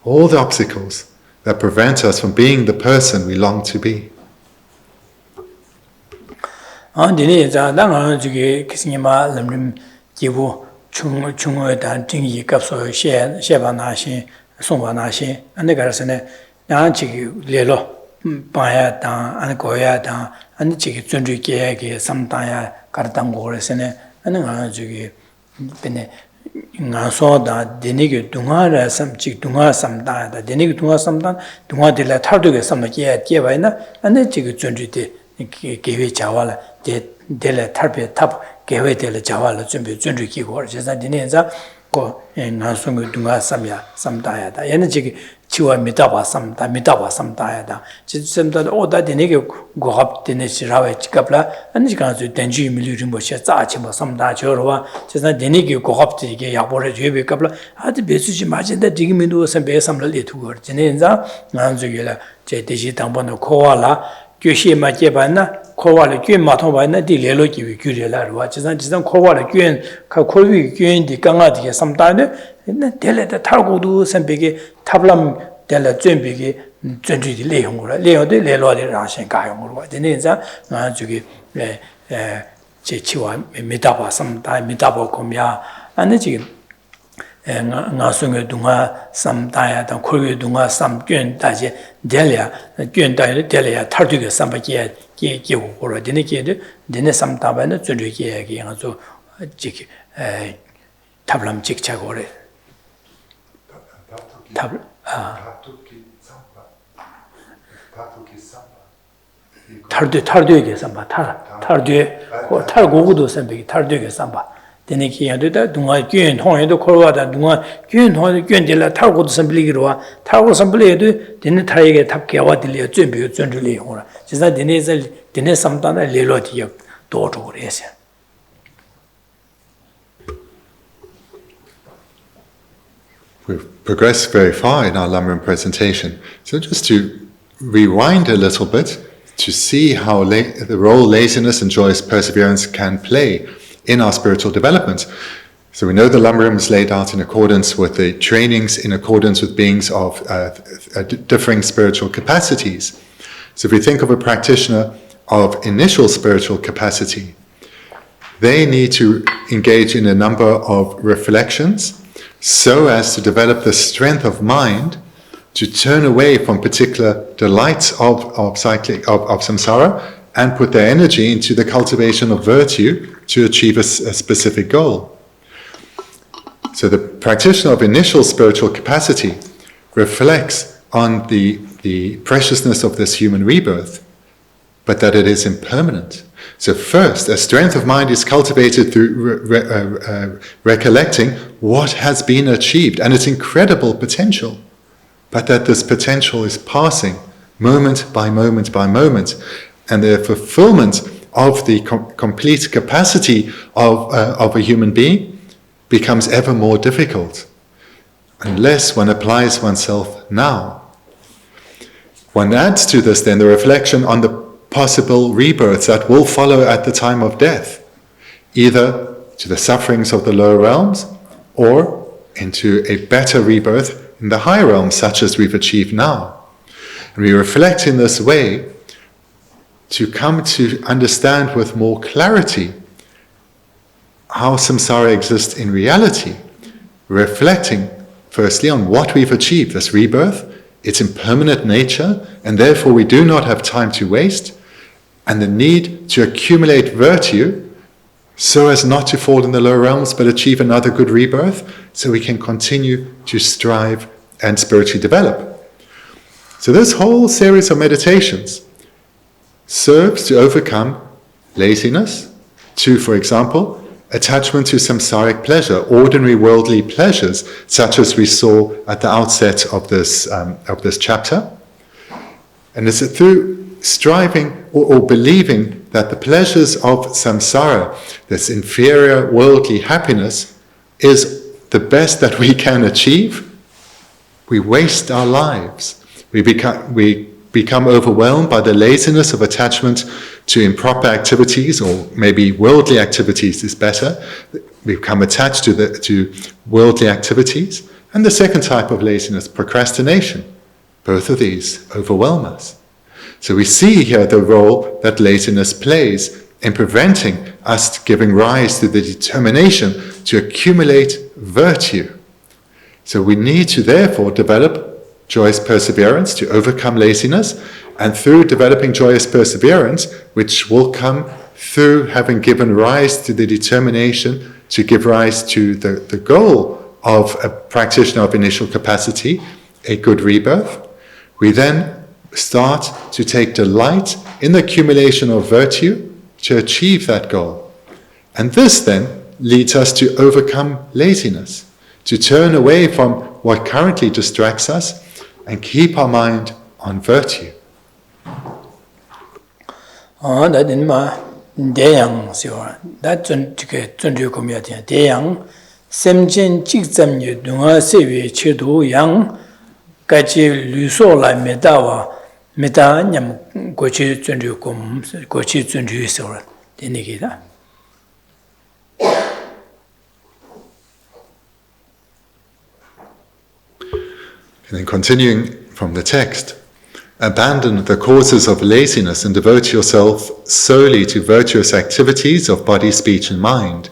all the obstacles that prevent us from being the person we long to be. Dini za dang juge kisima Lam Rim jibu chung dan jingyi kapso she ba na xin song ba na xin ane garasane yang jige lelo baya dan ane goya dan ane jige zunju ge samda ya gar dang go resane ane nga juge bene nga so da dini ge dunga ra sam jig dunga samda da dini ge dunga samda dunga de la thar ge sam ge ba na ane jige zunju de gewe jawala de tarpe tab gewe de jawala 준비 기고 제가 디네자 고 나송의 dunga sam야 sam다야다 얘는 지금 치와 미다바 sam다야다 지점다 오다 되네게 고합 되네 지라we 지갑라 아니 가서 된지 밀리름 뭐셔 짜치 뭐 sam다 저러와 제가 되네게 고합 되게 야보래 줘베 갑라 아주 배수지 맞은데 디기민도 선배 삼을리 두고 지네자 난주기라 제 대시 당번도 코와라 Geshe ma jebana kowa le gyuen ma thong ba na di le lo ji wi gyu le la ro jisan kowa le gyuen ka ko wi gyuen di gang a di sam da ne de le da tar go du san be ge tablam de la zhen be ge zhen ji di le yong ro le yo de le lo de ra shen ga yong ro de ne za nga ju ge je chi wa me da ba sam da me da ba ko mya an ji nga sungwe dunga sam daya dan kurwe dunga sam gyun daje delya gyun daya delya tarduge samba ge wu goro dine ge dine sam daba na zunru ge ge nga zo jik tablam jik cha gore tarduge ge samba tarduge tar gogudo sambe tarduge samba dene ki yado da dunga gyun thong yado korwa da dunga gyun thong gyun de la tar go de sambli gi ro tar go sambli yado dene tar ye tap ke wa de le zhen bi zhen zhe li ho ra jisa dene samda na le lo di do zhu re xian. We've progressed very far in our Lam Rim presentation. So just to rewind a little bit to see how the role laziness and joyous perseverance can play in our spiritual development. So we know the Lam Rim is laid out in accordance with the trainings, in accordance with beings of differing spiritual capacities. So if we think of a practitioner of initial spiritual capacity, they need to engage in a number of reflections so as to develop the strength of mind to turn away from particular delights of samsara and put their energy into the cultivation of virtue to achieve a specific goal. So the practitioner of initial spiritual capacity reflects on the preciousness of this human rebirth, but that it is impermanent. So first, a strength of mind is cultivated through recollecting what has been achieved and its incredible potential, but that this potential is passing moment by moment by moment, and the fulfillment of the complete capacity of a human being becomes ever more difficult unless one applies oneself now. One adds to this then the reflection on the possible rebirths that will follow at the time of death, either to the sufferings of the lower realms or into a better rebirth in the higher realms such as we've achieved now. And we reflect in this way to come to understand with more clarity how samsara exists in reality, reflecting firstly on what we've achieved, this rebirth, its impermanent nature, and therefore we do not have time to waste, and the need to accumulate virtue so as not to fall in the lower realms but achieve another good rebirth so we can continue to strive and spiritually develop. So this whole series of meditations serves to overcome laziness, to, for example, attachment to samsaric pleasure, ordinary worldly pleasures, such as we saw at the outset of this chapter. And it's through striving or believing that the pleasures of samsara, this inferior worldly happiness, is the best that we can achieve, we waste our lives. We become overwhelmed by the laziness of attachment to improper activities, or maybe worldly activities is better. We become attached to worldly activities. And the second type of laziness, procrastination. Both of these overwhelm us. So we see here the role that laziness plays in preventing us giving rise to the determination to accumulate virtue. So we need to therefore develop joyous perseverance to overcome laziness, and through developing joyous perseverance, which will come through having given rise to the determination to give rise to the goal of a practitioner of initial capacity, a good rebirth, we then start to take delight in the accumulation of virtue to achieve that goal. And this then leads us to overcome laziness, to turn away from what currently distracts us and keep our mind on virtue. That in my Deyang, that Zunju community, Deyang, Semjin Jigzam Yu Dunga Sevi Chidu Yang, Gachi Luso La Medawa, Meda Nyam Gochi Zunju Kum, Gochi Zunju Sora, Denigida. And then continuing from the text, abandon the causes of laziness and devote yourself solely to virtuous activities of body, speech, and mind.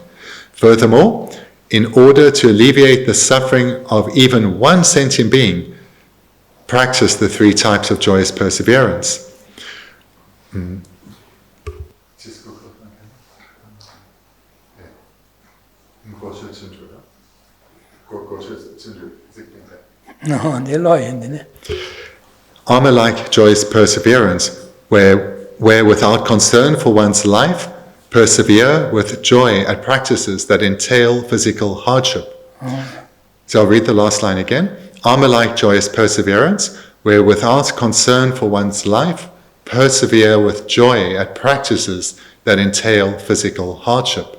Furthermore, in order to alleviate the suffering of even one sentient being, practice the three types of joyous perseverance. Armor-like joyous perseverance, where without concern for one's life, persevere with joy at practices that entail physical hardship. So I'll read the last line again. Armor-like joyous perseverance, where without concern for one's life, persevere with joy at practices that entail physical hardship.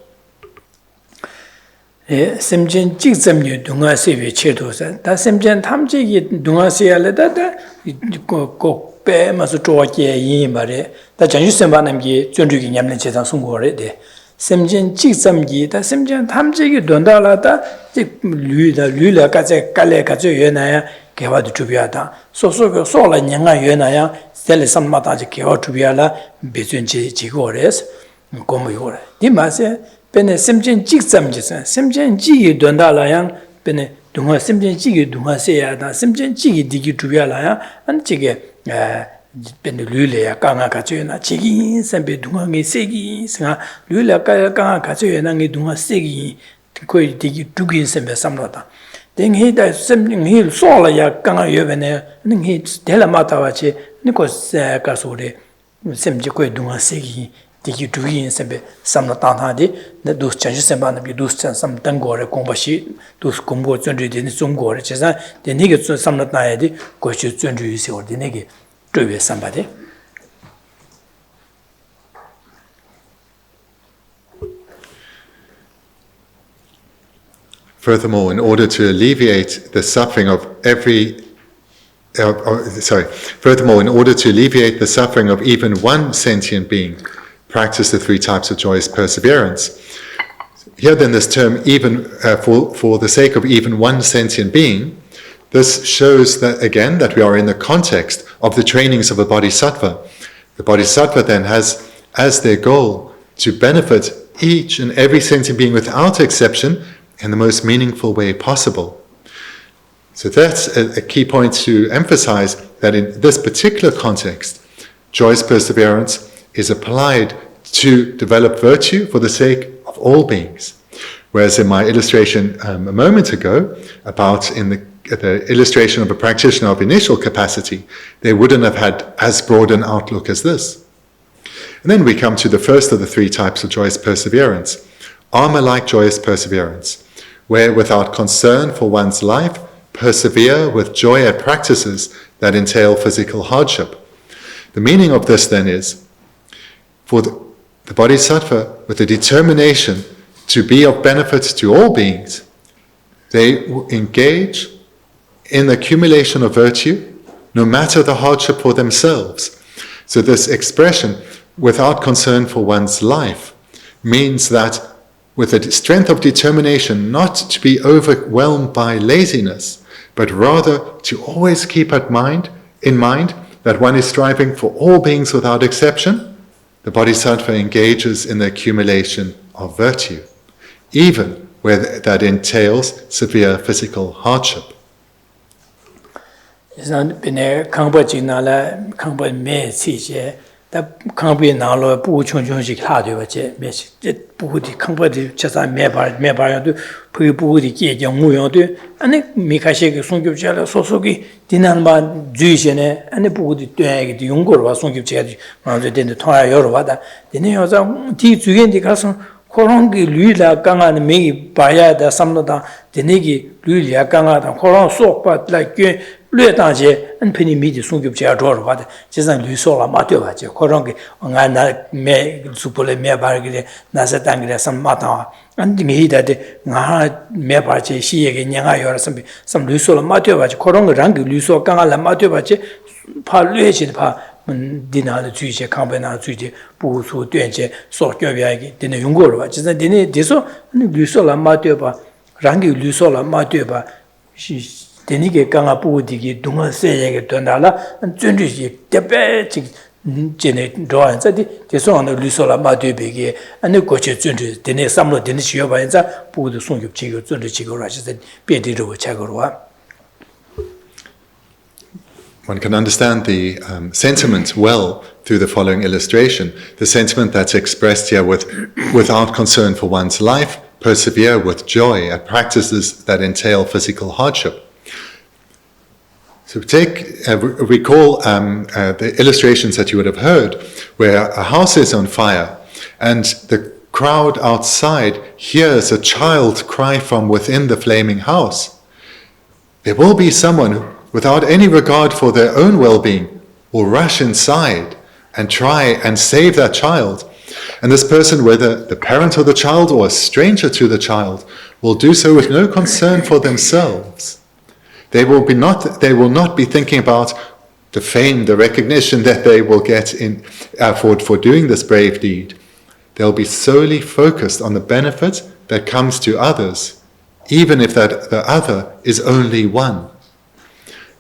Semjen Jigzam Yu Dunga Sevi Chedosa, that Semjen Tamji Dunga Seale, that go Pe Masu Choke Yin Bare, that Janju Sembanamgi, Junju Yamne Chetan Sungore de. Semjen Jigzam Yi, that Semjen Tamji Dondala, Lula Kaze Kale Kazu Yenaya, Kewa de Tubiata, Sola Nyanga Yenaya, Stelle Samata Kewa Tubiala, Bezunji Jigores, Gomoyore. Dimase. Pene semjen jigsam jisa, semjen jigi donda la yang, pene dunga semjen jigi dunga seya da, semjen jigi digi tuya la yang, an jige pene lule ya kanga kachoyo na, jigi sembe dunga nge segi, singa lule ya kanga kachoyo na nge dunga segi, koi digi dugi sembe samla da. Den he da semjen he sola ya kanga yobe ne, he dela mata wache, niko kasore, semje koi dunga segi, Diki Duyin Sembe Samla Tanhadi, the Dus Change Semban, Dus Sam Tangore, Kombashi, Dus Kumbo Zundri, Zungore, Chesa, the Nigga Samla Nayadi, Koshi Zundri or the Nigga, to somebody. Furthermore, in order to alleviate the suffering of Furthermore, in order to alleviate the suffering of even one sentient being, practice the three types of joyous perseverance. Here then this term, even for the sake of even one sentient being, this shows that again that we are in the context of the trainings of a bodhisattva. The bodhisattva then has as their goal to benefit each and every sentient being without exception in the most meaningful way possible. So that's a key point to emphasize, that in this particular context, joyous perseverance is applied to develop virtue for the sake of all beings. Whereas in my illustration a moment ago, about in the illustration of a practitioner of initial capacity, they wouldn't have had as broad an outlook as this. And then we come to the first of the three types of joyous perseverance, armor-like joyous perseverance, where without concern for one's life, persevere with joy at practices that entail physical hardship. The meaning of this then is, for the bodhisattva with the determination to be of benefit to all beings, they engage in the accumulation of virtue, no matter the hardship for themselves. So this expression, without concern for one's life, means that with the strength of determination not to be overwhelmed by laziness, but rather to always keep in mind that one is striving for all beings without exception, the bodhisattva engages in the accumulation of virtue, even where that entails severe physical hardship. 다 강부에 나로 부부 총총식 하되어제 메시 부부디 강부디 자사 매발도 부부디 계정무용도 아니 미카시게 송급자라 소속이 디난바 주이제네 아니 부부디 되게 용거로 송급자가 먼저 된데 통화 여러 와다 되네 여자 뒤 주겐디 가서 코롱기 류라 강한 메이 바야다 삼노다 되네기 류리아 강하다 코롱 속바라게 류다제 안페니 미디 송급자가 저러 와다 제산 류소라 마되어가지 코롱기 응아나 메 수폴레 메바르기 나사 당기라 삼마타 안디 메이다데 나 메바제 시에게 냥아 여러 삼 류소라 마되어가지 코롱 랑기 류소 강하라 마되어가지 파 류에지 파 디나의 주의제 강변나 주의제 부수 된제 소교비하기 되는 용거로 봐. 진짜 되네 돼서 류소라 마되어봐. 랑기 류소라 마되어봐. 되니게 강아 부디기 동아세에게 된다라 전주지 대배지 제네 도안자디 계속하는 류소라 마되베게 아니 고체 전주 되네 삼로 되네 시여봐야자 부도 송급지고 전주지고라 진짜 배디로 차고로 와. One can understand the sentiment well through the following illustration. The sentiment that's expressed here without concern for one's life, persevere with joy at practices that entail physical hardship. So recall the illustrations that you would have heard, where a house is on fire and the crowd outside hears a child cry from within the flaming house. There will be someone who, without any regard for their own well-being, will rush inside and try and save that child. And this person, whether the parent of the child or a stranger to the child, will do so with no concern for themselves. They will not be thinking about the fame, the recognition that they will get for doing this brave deed. They'll be solely focused on the benefit that comes to others, even if that the other is only one.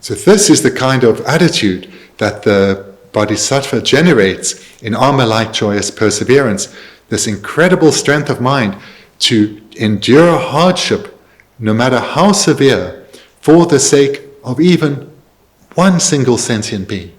So this is the kind of attitude that the bodhisattva generates in Alma-like joyous perseverance, this incredible strength of mind to endure hardship, no matter how severe, for the sake of even one single sentient being.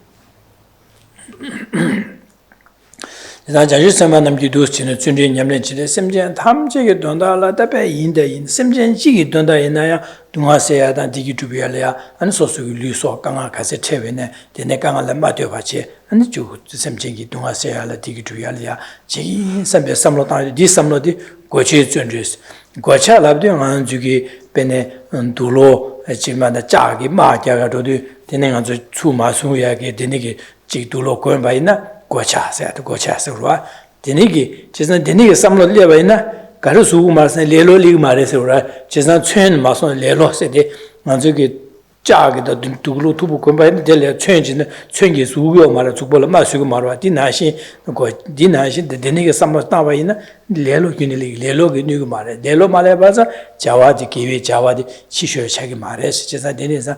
자주 semana 도스치는 준비 냠렌치데 semjen 탐제게 돈다라 답에 인데 semjen 지기 돈다이나야 동아세야다 디기투비알이야 안 소수기 류소 강아 가세 체베네 데네 강아라 마되어 봐치 안 주 semjen기 동아세야라 디기투비알이야 지 삼베 삼로다 디 삼로디 고치 준주스 고차랍데 안 주기 베네 둘로 지마다 짜기 마자가도디 데네 안 추마수야게 데네기 지 둘로 고연 바이나 고차서와 되니기 지선 되니기 삼로 레바이나 가르 수고 말선 레로 리그 말해서라 지선 쳔 마선 레로 세데 만저기 짜기도 두글로 투부 건바이 델레 쳔지는 쳔기 수고 말아 죽벌 마수고 말아 디나시 고 디나시 되니기 삼로 따바이나 레로 기니리 레로 기니고 말해 레로 말해 봐서 자와디 기위 자와디 치셔 차기 말해서 지선 되니사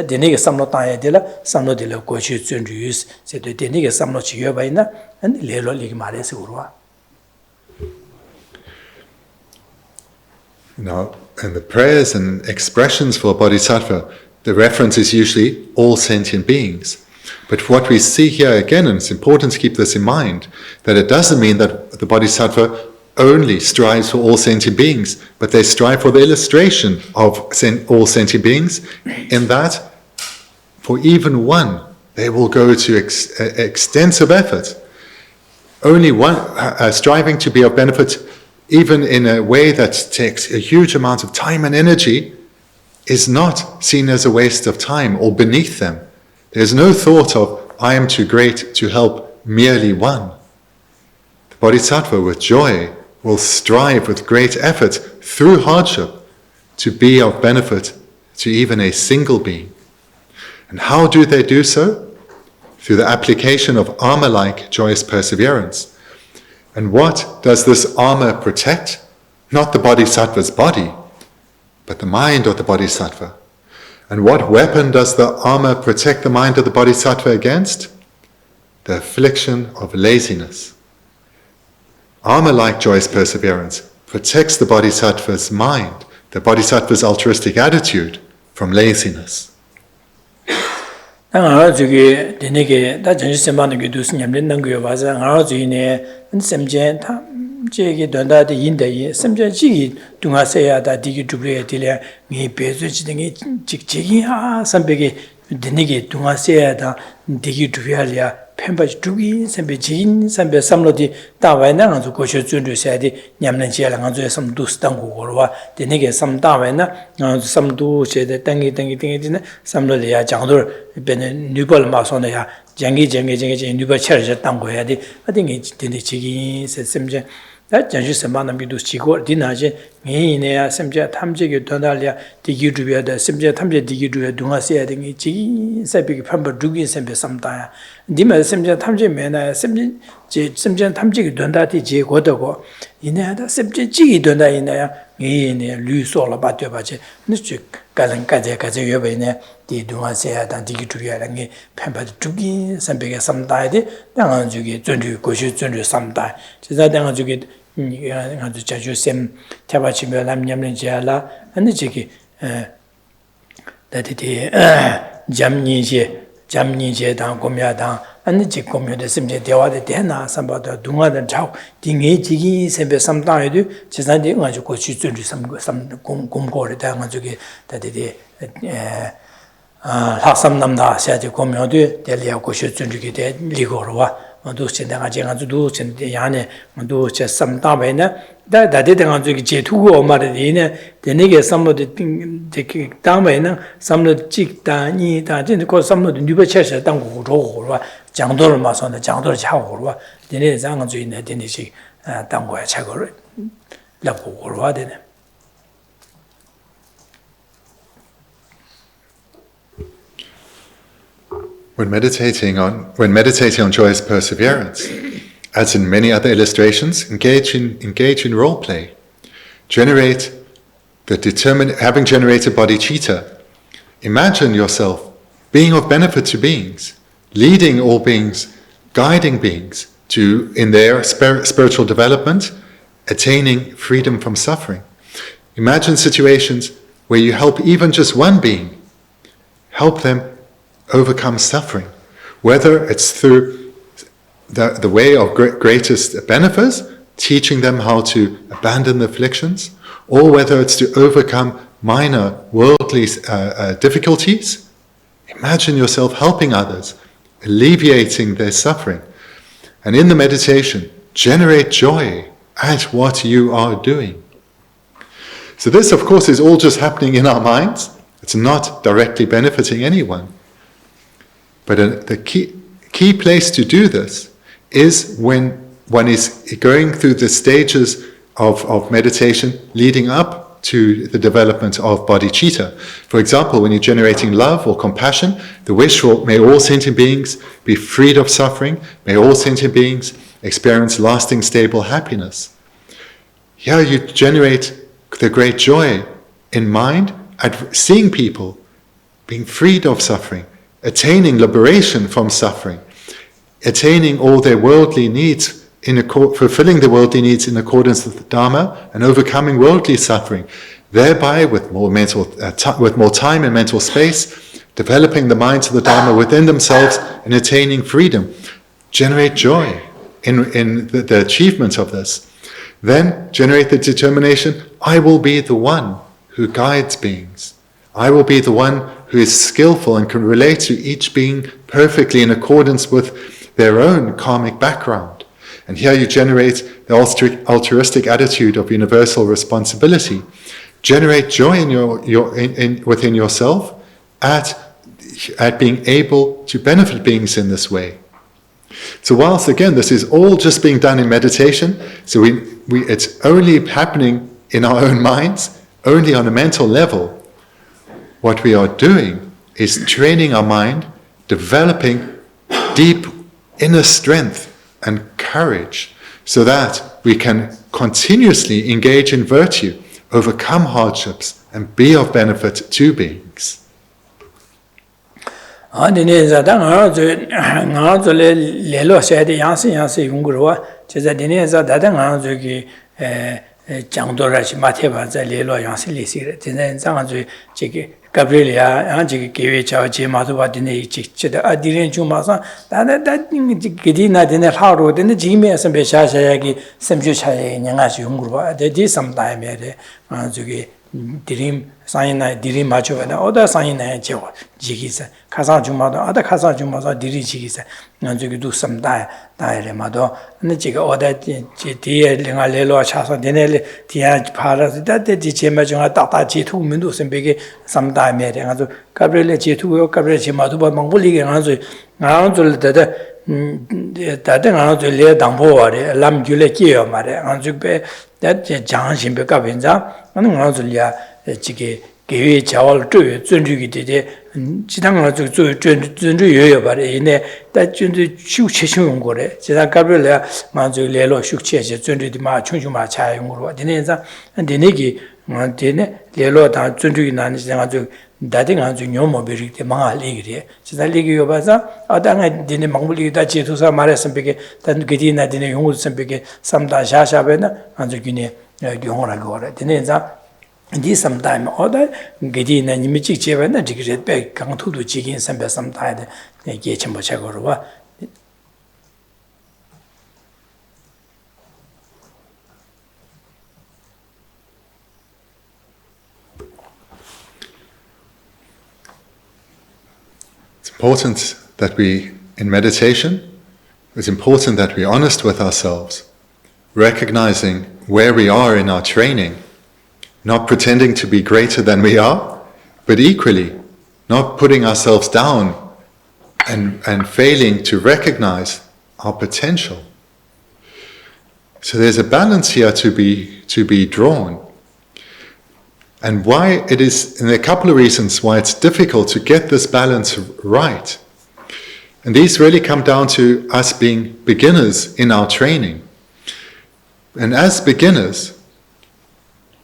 되니기 삼로 따야 되라 삼로 되라 고치 준주스 세데 되니기 삼로 지여 바이나 레로 리그 말해서 우르와. Now, in the prayers and expressions for Bodhisattva, the reference is usually all sentient beings. But what we see here again, and it's important to keep this in mind, that it doesn't mean that the Bodhisattva only strives for all sentient beings, but they strive for the illustration of all sentient beings, in that for even one, they will go to extensive effort. Only one, striving to be of benefit even in a way that takes a huge amount of time and energy, is not seen as a waste of time or beneath them. There's no thought of, I am too great to help merely one. Bodhisattva with joy will strive with great effort through hardship to be of benefit to even a single being. And how do they do so? Through the application of armor-like joyous perseverance. And what does this armor protect? Not the bodhisattva's body, but the mind of the bodhisattva. And what weapon does the armor protect the mind of the bodhisattva against? The affliction of laziness. Armor-like joyous perseverance protects the bodhisattva's mind, the bodhisattva's altruistic attitude, from laziness. 제게 돈다데 인데 심지지 동아세야 다 디기 두브레 딜레 미 베즈지등이 직직이 삼백이 드니게 동아세야 다 디기 두비알이야 펜바지 두기 삼백진 삼백 삼로디 다와이나 가서 고셔 준주세야디 냠는 지야랑 가서 삼도 스당고 거와 드니게 삼다와이나 삼도 제데 땡기네 삼로디야 장돌 베는 뉴벌 마소네야 장기 뉴벌 차르자 땅고야디 어딘게 드니 지기 셈제 다 전주 선만한 비도 지고 디나제 메인에야 셈제 탐제게 돈달이야 디기주비야다 셈제 탐제 디기주에 동아세야 등이 지 세비기 판버 두기 셈베 삼다야 디마 셈제 탐제 메나 셈제 탐제게 돈다티 제고도고 이내다 셈제 지기 돈다 이내야 메인에 류소라 바텨바제 느치 가లం까지 여베네 디 동아세야다 디기주야랑이 판버 두기 셈베게 삼다야디 당한 주기 전주 고시 전주 삼다 제가 당한 주기 아주 자주 셈 타바치며 람냠는 지알라 아니 저기 다디디 잠니제 당 고미야당 아니 지 고미데 셈제 대화데 되나 삼바도 동아든 자 딩이 지기 셈베 삼다에도 지산데 아주 고시 준주 삼 공고를 당한 저기 다디디 학삼남다 샤지 고미어도 del리아 고시 준주기 대 리고로와 모두 신당아 제가도 신대 야네 모두 제 삼다베나 다데데가 저기 제투고 말이네 되네게 삼모데 되게 다음에는 삼모 찍다니 다진 그 삼모도 뉴버체서 당고 로고와 장도를 마서는 장도를 차고와 되네 장은 주인네 되네시 당고야 차고를 라고고와 되네 When meditating on joyous perseverance, as in many other illustrations, engage in role play. Having generated bodhicitta, imagine yourself being of benefit to beings, leading all beings, guiding beings in their spiritual development, attaining freedom from suffering. Imagine situations where you help even just one being, help them overcome suffering, whether it's through the way of greatest benefits, teaching them how to abandon the afflictions, or whether it's to overcome minor worldly difficulties. Imagine yourself helping others, alleviating their suffering, and in the meditation, generate joy at what you are doing. So this, of course, is all just happening in our minds. It's not directly benefiting anyone. But the key place to do this is when one is going through the stages of meditation leading up to the development of bodhicitta. For example, when you're generating love or compassion, the wish for may all sentient beings be freed of suffering, may all sentient beings experience lasting, stable happiness. Here you generate the great joy in mind at seeing people being freed of suffering, attaining liberation from suffering, attaining all their worldly needs, fulfilling the worldly needs in accordance with the Dharma, and overcoming worldly suffering, thereby with more time and mental space, developing the minds of the Dharma within themselves and attaining freedom. Generate joy in the achievement of this. Then generate the determination, I will be the one who guides beings. I will be the one who is skillful and can relate to each being perfectly in accordance with their own karmic background. And here you generate the altruistic attitude of universal responsibility. Generate joy within yourself at being able to benefit beings in this way. So whilst again this is all just being done in meditation, so it's only happening in our own minds, only on a mental level, what we are doing is training our mind, developing deep inner strength and courage so that we can continuously engage in virtue, overcome hardships, and be of benefit to beings. Gabrielia, Angie gave Chaji Matuba Dine Chida Adirin Chumasa, that Gidina didn't how road in the Jimmy and Beshayagi, Semjucha, Yangas Yungua, they did sometime at Anzugi, Dirim, Saina, Dirim Macho, and other Saina Joe, Jigisa, Kazan Jumado, other Kazan Jumasa, Diri Jigisa, Nanzugi do some dilemado, and the Jig order Tia Lelo Chasa, Dinelli, Tia Paras, that the Jimajan Tata G2 Mindus and Big sometime at Gabriel G2, Gabriel Matuba Mongoli, and Anzu that another lay down board, Lam Guleki, Mare, Anzupe, that Jan Shimbekabinza, and Anzulia, Chiki, gave each all to Zundu did Chitanga to Zundu, but in that Jundu Shu Chishung Gore, Chita Gabriela, Manzulelo, Shukche, Zundu di Ma, Chunjuma Chai, Dineza, and Dinigi, Montine, Lelo, Zundu Nan, dating on Yomo Birik, the Manga League, Chita Ligi Baza, Adanga didn't Manguli, that to some Maras and Piggy, then Gidina didn't use and Piggy, some Shasha Bena, and the Guinea, Diona Gore, Dineza. This sometime other Gidin and Yimichi Chevan and Jigret back come to the chicken sometime Gachambachagorova. It's important that we, in meditation, it's important that we're honest with ourselves, recognizing where we are in our training, not pretending to be greater than we are, but equally not putting ourselves down and failing to recognize our potential. So there's a balance here to be drawn. And why it is, and there are a couple of reasons why it's difficult to get this balance right. And these really come down to us being beginners in our training. And as beginners,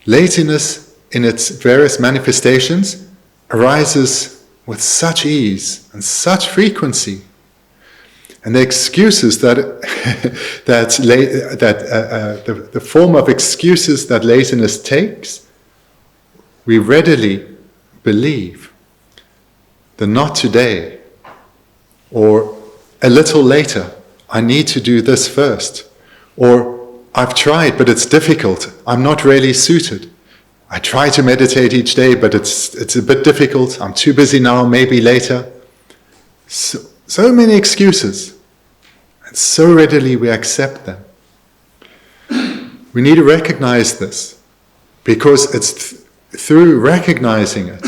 laziness in its various manifestations arises with such ease and such frequency. And the excuses that, the form of excuses that laziness takes, we readily believe. The not today, or a little later, I need to do this first, or I've tried, but it's difficult. I'm not really suited. I try to meditate each day, but it's a bit difficult. I'm too busy now, maybe later. So many excuses. And so readily we accept them. We need to recognize this, because it's through recognizing it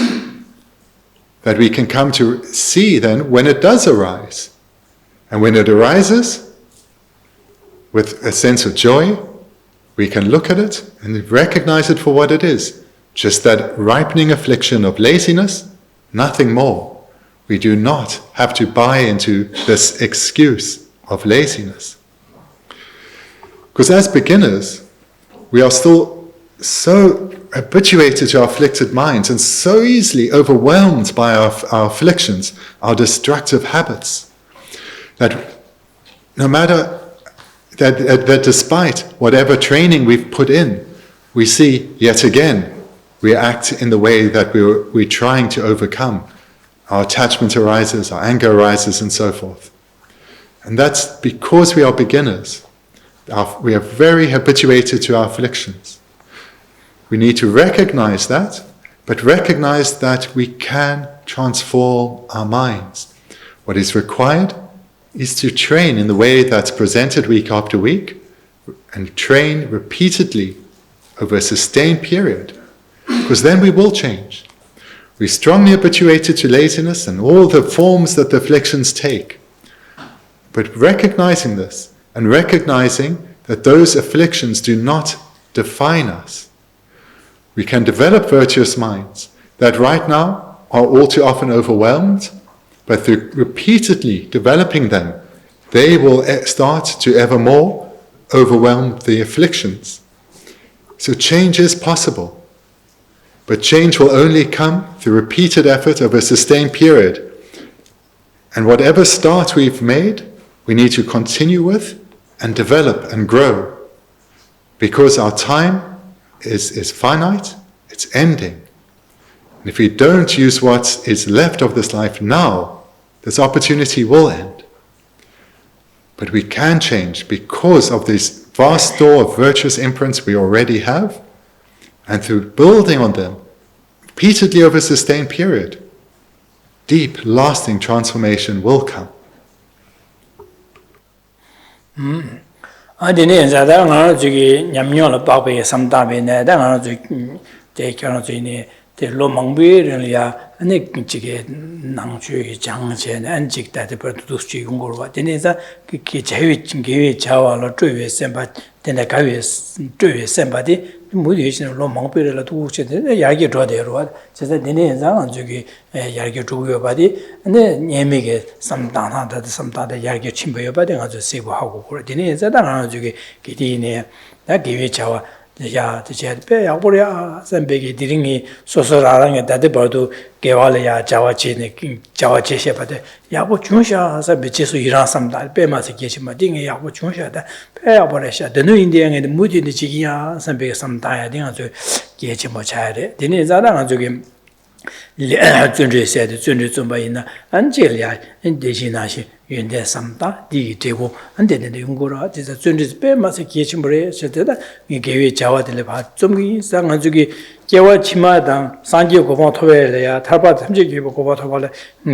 that we can come to see then when it does arise. And when it arises, with a sense of joy, we can look at it and recognize it for what it is. Just that ripening affliction of laziness, nothing more. We do not have to buy into this excuse of laziness. Because as beginners, we are still so habituated to our afflicted minds and so easily overwhelmed by our afflictions, our destructive habits, that no matter that despite whatever training we've put in, we see yet again we act in the way that we're trying to overcome. Our attachment arises, our anger arises, and so forth. And that's because we are beginners. We are very habituated to our afflictions. We need to recognize that, but recognize that we can transform our minds. What is required is to train in the way that's presented week after week, and train repeatedly over a sustained period, because then we will change. We're strongly habituated to laziness and all the forms that the afflictions take. But recognizing this, and recognizing that those afflictions do not define us, we can develop virtuous minds that right now are all too often overwhelmed, but through repeatedly developing them, they will start to ever more overwhelm the afflictions. So change is possible, but change will only come through repeated effort over a sustained period. And whatever start we've made, we need to continue with and develop and grow, because our time is finite, it's ending. And if we don't use what is left of this life now, this opportunity will end. But we can change because of this vast store of virtuous imprints we already have, and through building on them repeatedly over a sustained period, deep, lasting transformation will come. Dine zada ngaro zugi nyamnyo la pape samtabe ne da ngaro zu de kyano zu ni de lo mangbe ren ya ane jige nangchu ge jangche ne an jig da de per du su ji gong wa dine za ki jewi ge chawa lo zhui senpa dine ga yue zhui senpa de mu de xin lo mangbe la du che de ya ge zhuo de ro je za dine za ngaro zugi ya ge zhu yo ba de ane nyeme ge samdang na da samda de ya ge chim be yo ba de ngaro se bo ha go ko dine za da ngaro zugi ki di ne da ge yue chawa 야, 이제 배야 버려. 선배기 드링이 소소라랑에 다들 개발이야 자와지네 자와제시 받대. 야고 중샤서 미치서 일한 삼다. 배마서 계시면 딩이 야고 중샤다. 배야 버려셔. 너는 인디앙에 무디는 지기야. 선배가 삼다야 딩아 저 계지 뭐 잘해. 드네 자랑 저기 준주세도 준주 좀 봐이나 안젤이야. 대신하시 윤대 삼다 디 되고 안 되는데 용거라 진짜 준주 빼마서 계침을 해서다 이게 자와들 봐좀 이상 저기 개와 치마당 산지 고바 토베야 탈바 탐지기 고바 토발에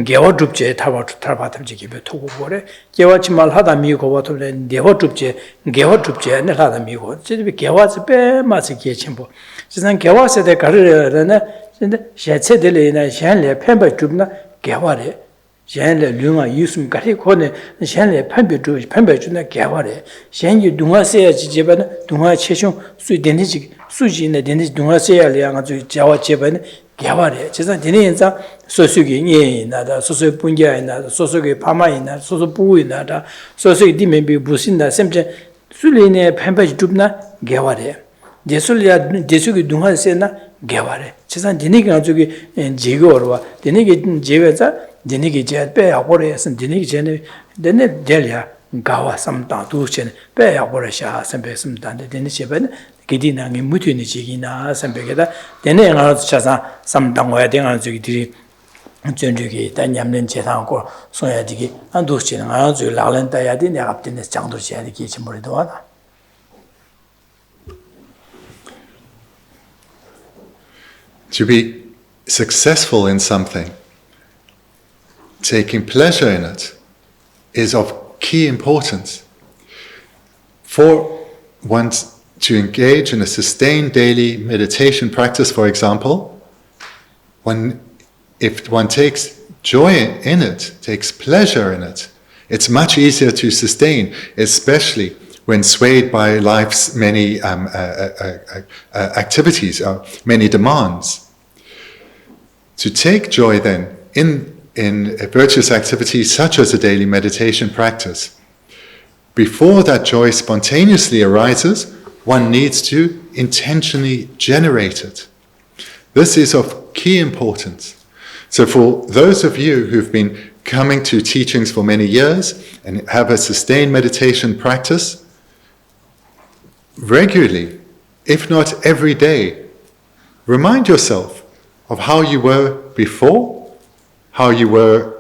개와 줍제 탈바 탐지기 토고 거래 개와 치말 하다 미 고바 토래 내와 줍제 개와 줍제 내 하다 미고 저기 개와 빼마서 계침보 진짜 개와 세대 가르려는 근데 셰체들이나 셴레 펜바 줍나 개와래 셴레 류가 유숨 가리 코네 셴레 펜베 주나 개와래 셴이 동화세야 지제바는 동화 최종 수된지 수지네 된지 동화세야리야 가지고 자와 제바는 개와래 제가 되는 인자 소수기 예나다 소수 분야이나 소수기 파마이나 소수 부이나다 소수기 디멘비 부신다 셈제 술리네 펜베 줍나 개와래 제술이야 제수기 동화세나 개와래 제가 되니까 가지고 제거와 되니까 제외자 되니까 제 빼야버려서 되니까 전에 되네 될이야 가와 삼다 두chen 빼야버려샤 선배습니다 되니 제변 기디나게 무티니 지기나 선배게다 되네 가서 찾아 삼당와야 되는 저기들이 전주기 단냠는 제상고 소야지기 안 두chen 아주 라렌다야 되네 앞뒤에 장도 지야기 기침물도 와다 To be successful in something, taking pleasure in it, is of key importance. For one to engage in a sustained daily meditation practice, for example, if one takes joy in it, takes pleasure in it, it's much easier to sustain, especially when swayed by life's many activities, many demands. To take joy then in a virtuous activity such as a daily meditation practice, before that joy spontaneously arises, one needs to intentionally generate it. This is of key importance. So for those of you who've been coming to teachings for many years and have a sustained meditation practice, regularly, if not every day, remind yourself of how you were before, how you were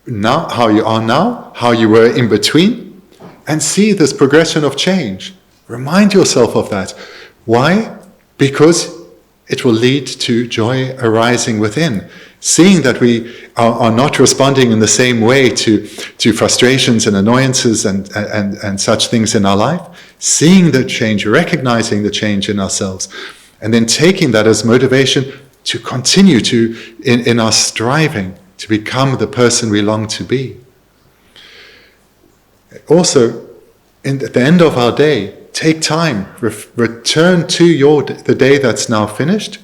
now, how you are now, how you were in between, and see this progression of change. Remind yourself of that. Why? Because it will lead to joy arising within. Seeing that we are not responding in the same way to frustrations and annoyances and such things in our life, seeing the change, recognizing the change in ourselves, and then taking that as motivation to continue in our striving to become the person we long to be. Also, at the end of our day, take time, return to the day that's now finished,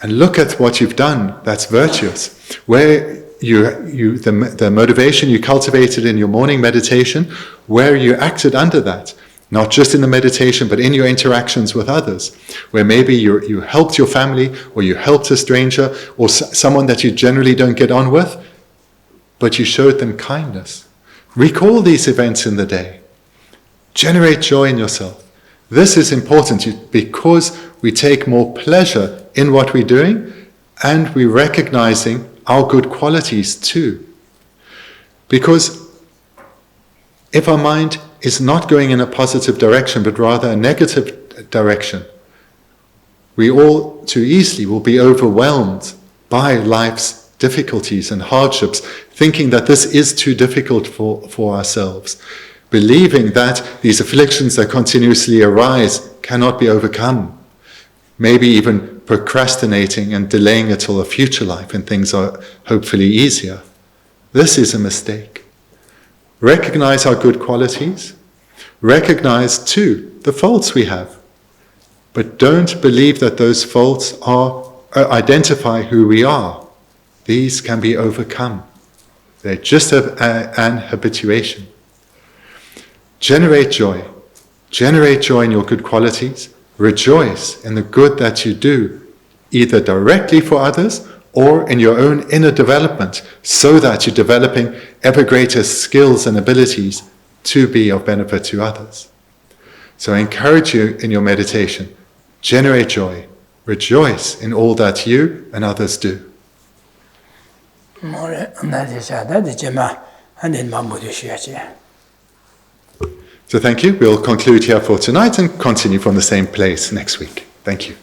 and look at what you've done that's virtuous. Where the motivation you cultivated in your morning meditation, where you acted under that, not just in the meditation, but in your interactions with others, where maybe you helped your family, or you helped a stranger, or someone that you generally don't get on with, but you showed them kindness. Recall these events in the day. Generate joy in yourself. This is important because we take more pleasure in what we're doing, and we're recognizing our good qualities too. Because if our mind is not going in a positive direction, but rather a negative direction, we all too easily will be overwhelmed by life's difficulties and hardships, thinking that this is too difficult for ourselves, believing that these afflictions that continuously arise cannot be overcome, maybe even procrastinating and delaying it till a future life when things are hopefully easier. This is a mistake. Recognize our good qualities. Recognize too the faults we have. But don't believe that those faults identify who we are. These can be overcome. They just have an habituation. Generate joy. Generate joy in your good qualities. Rejoice in the good that you do, either directly for others or in your own inner development, so that you're developing ever greater skills and abilities to be of benefit to others. So I encourage you in your meditation, generate joy, rejoice in all that you and others do. So thank you. We'll conclude here for tonight and continue from the same place next week. Thank you.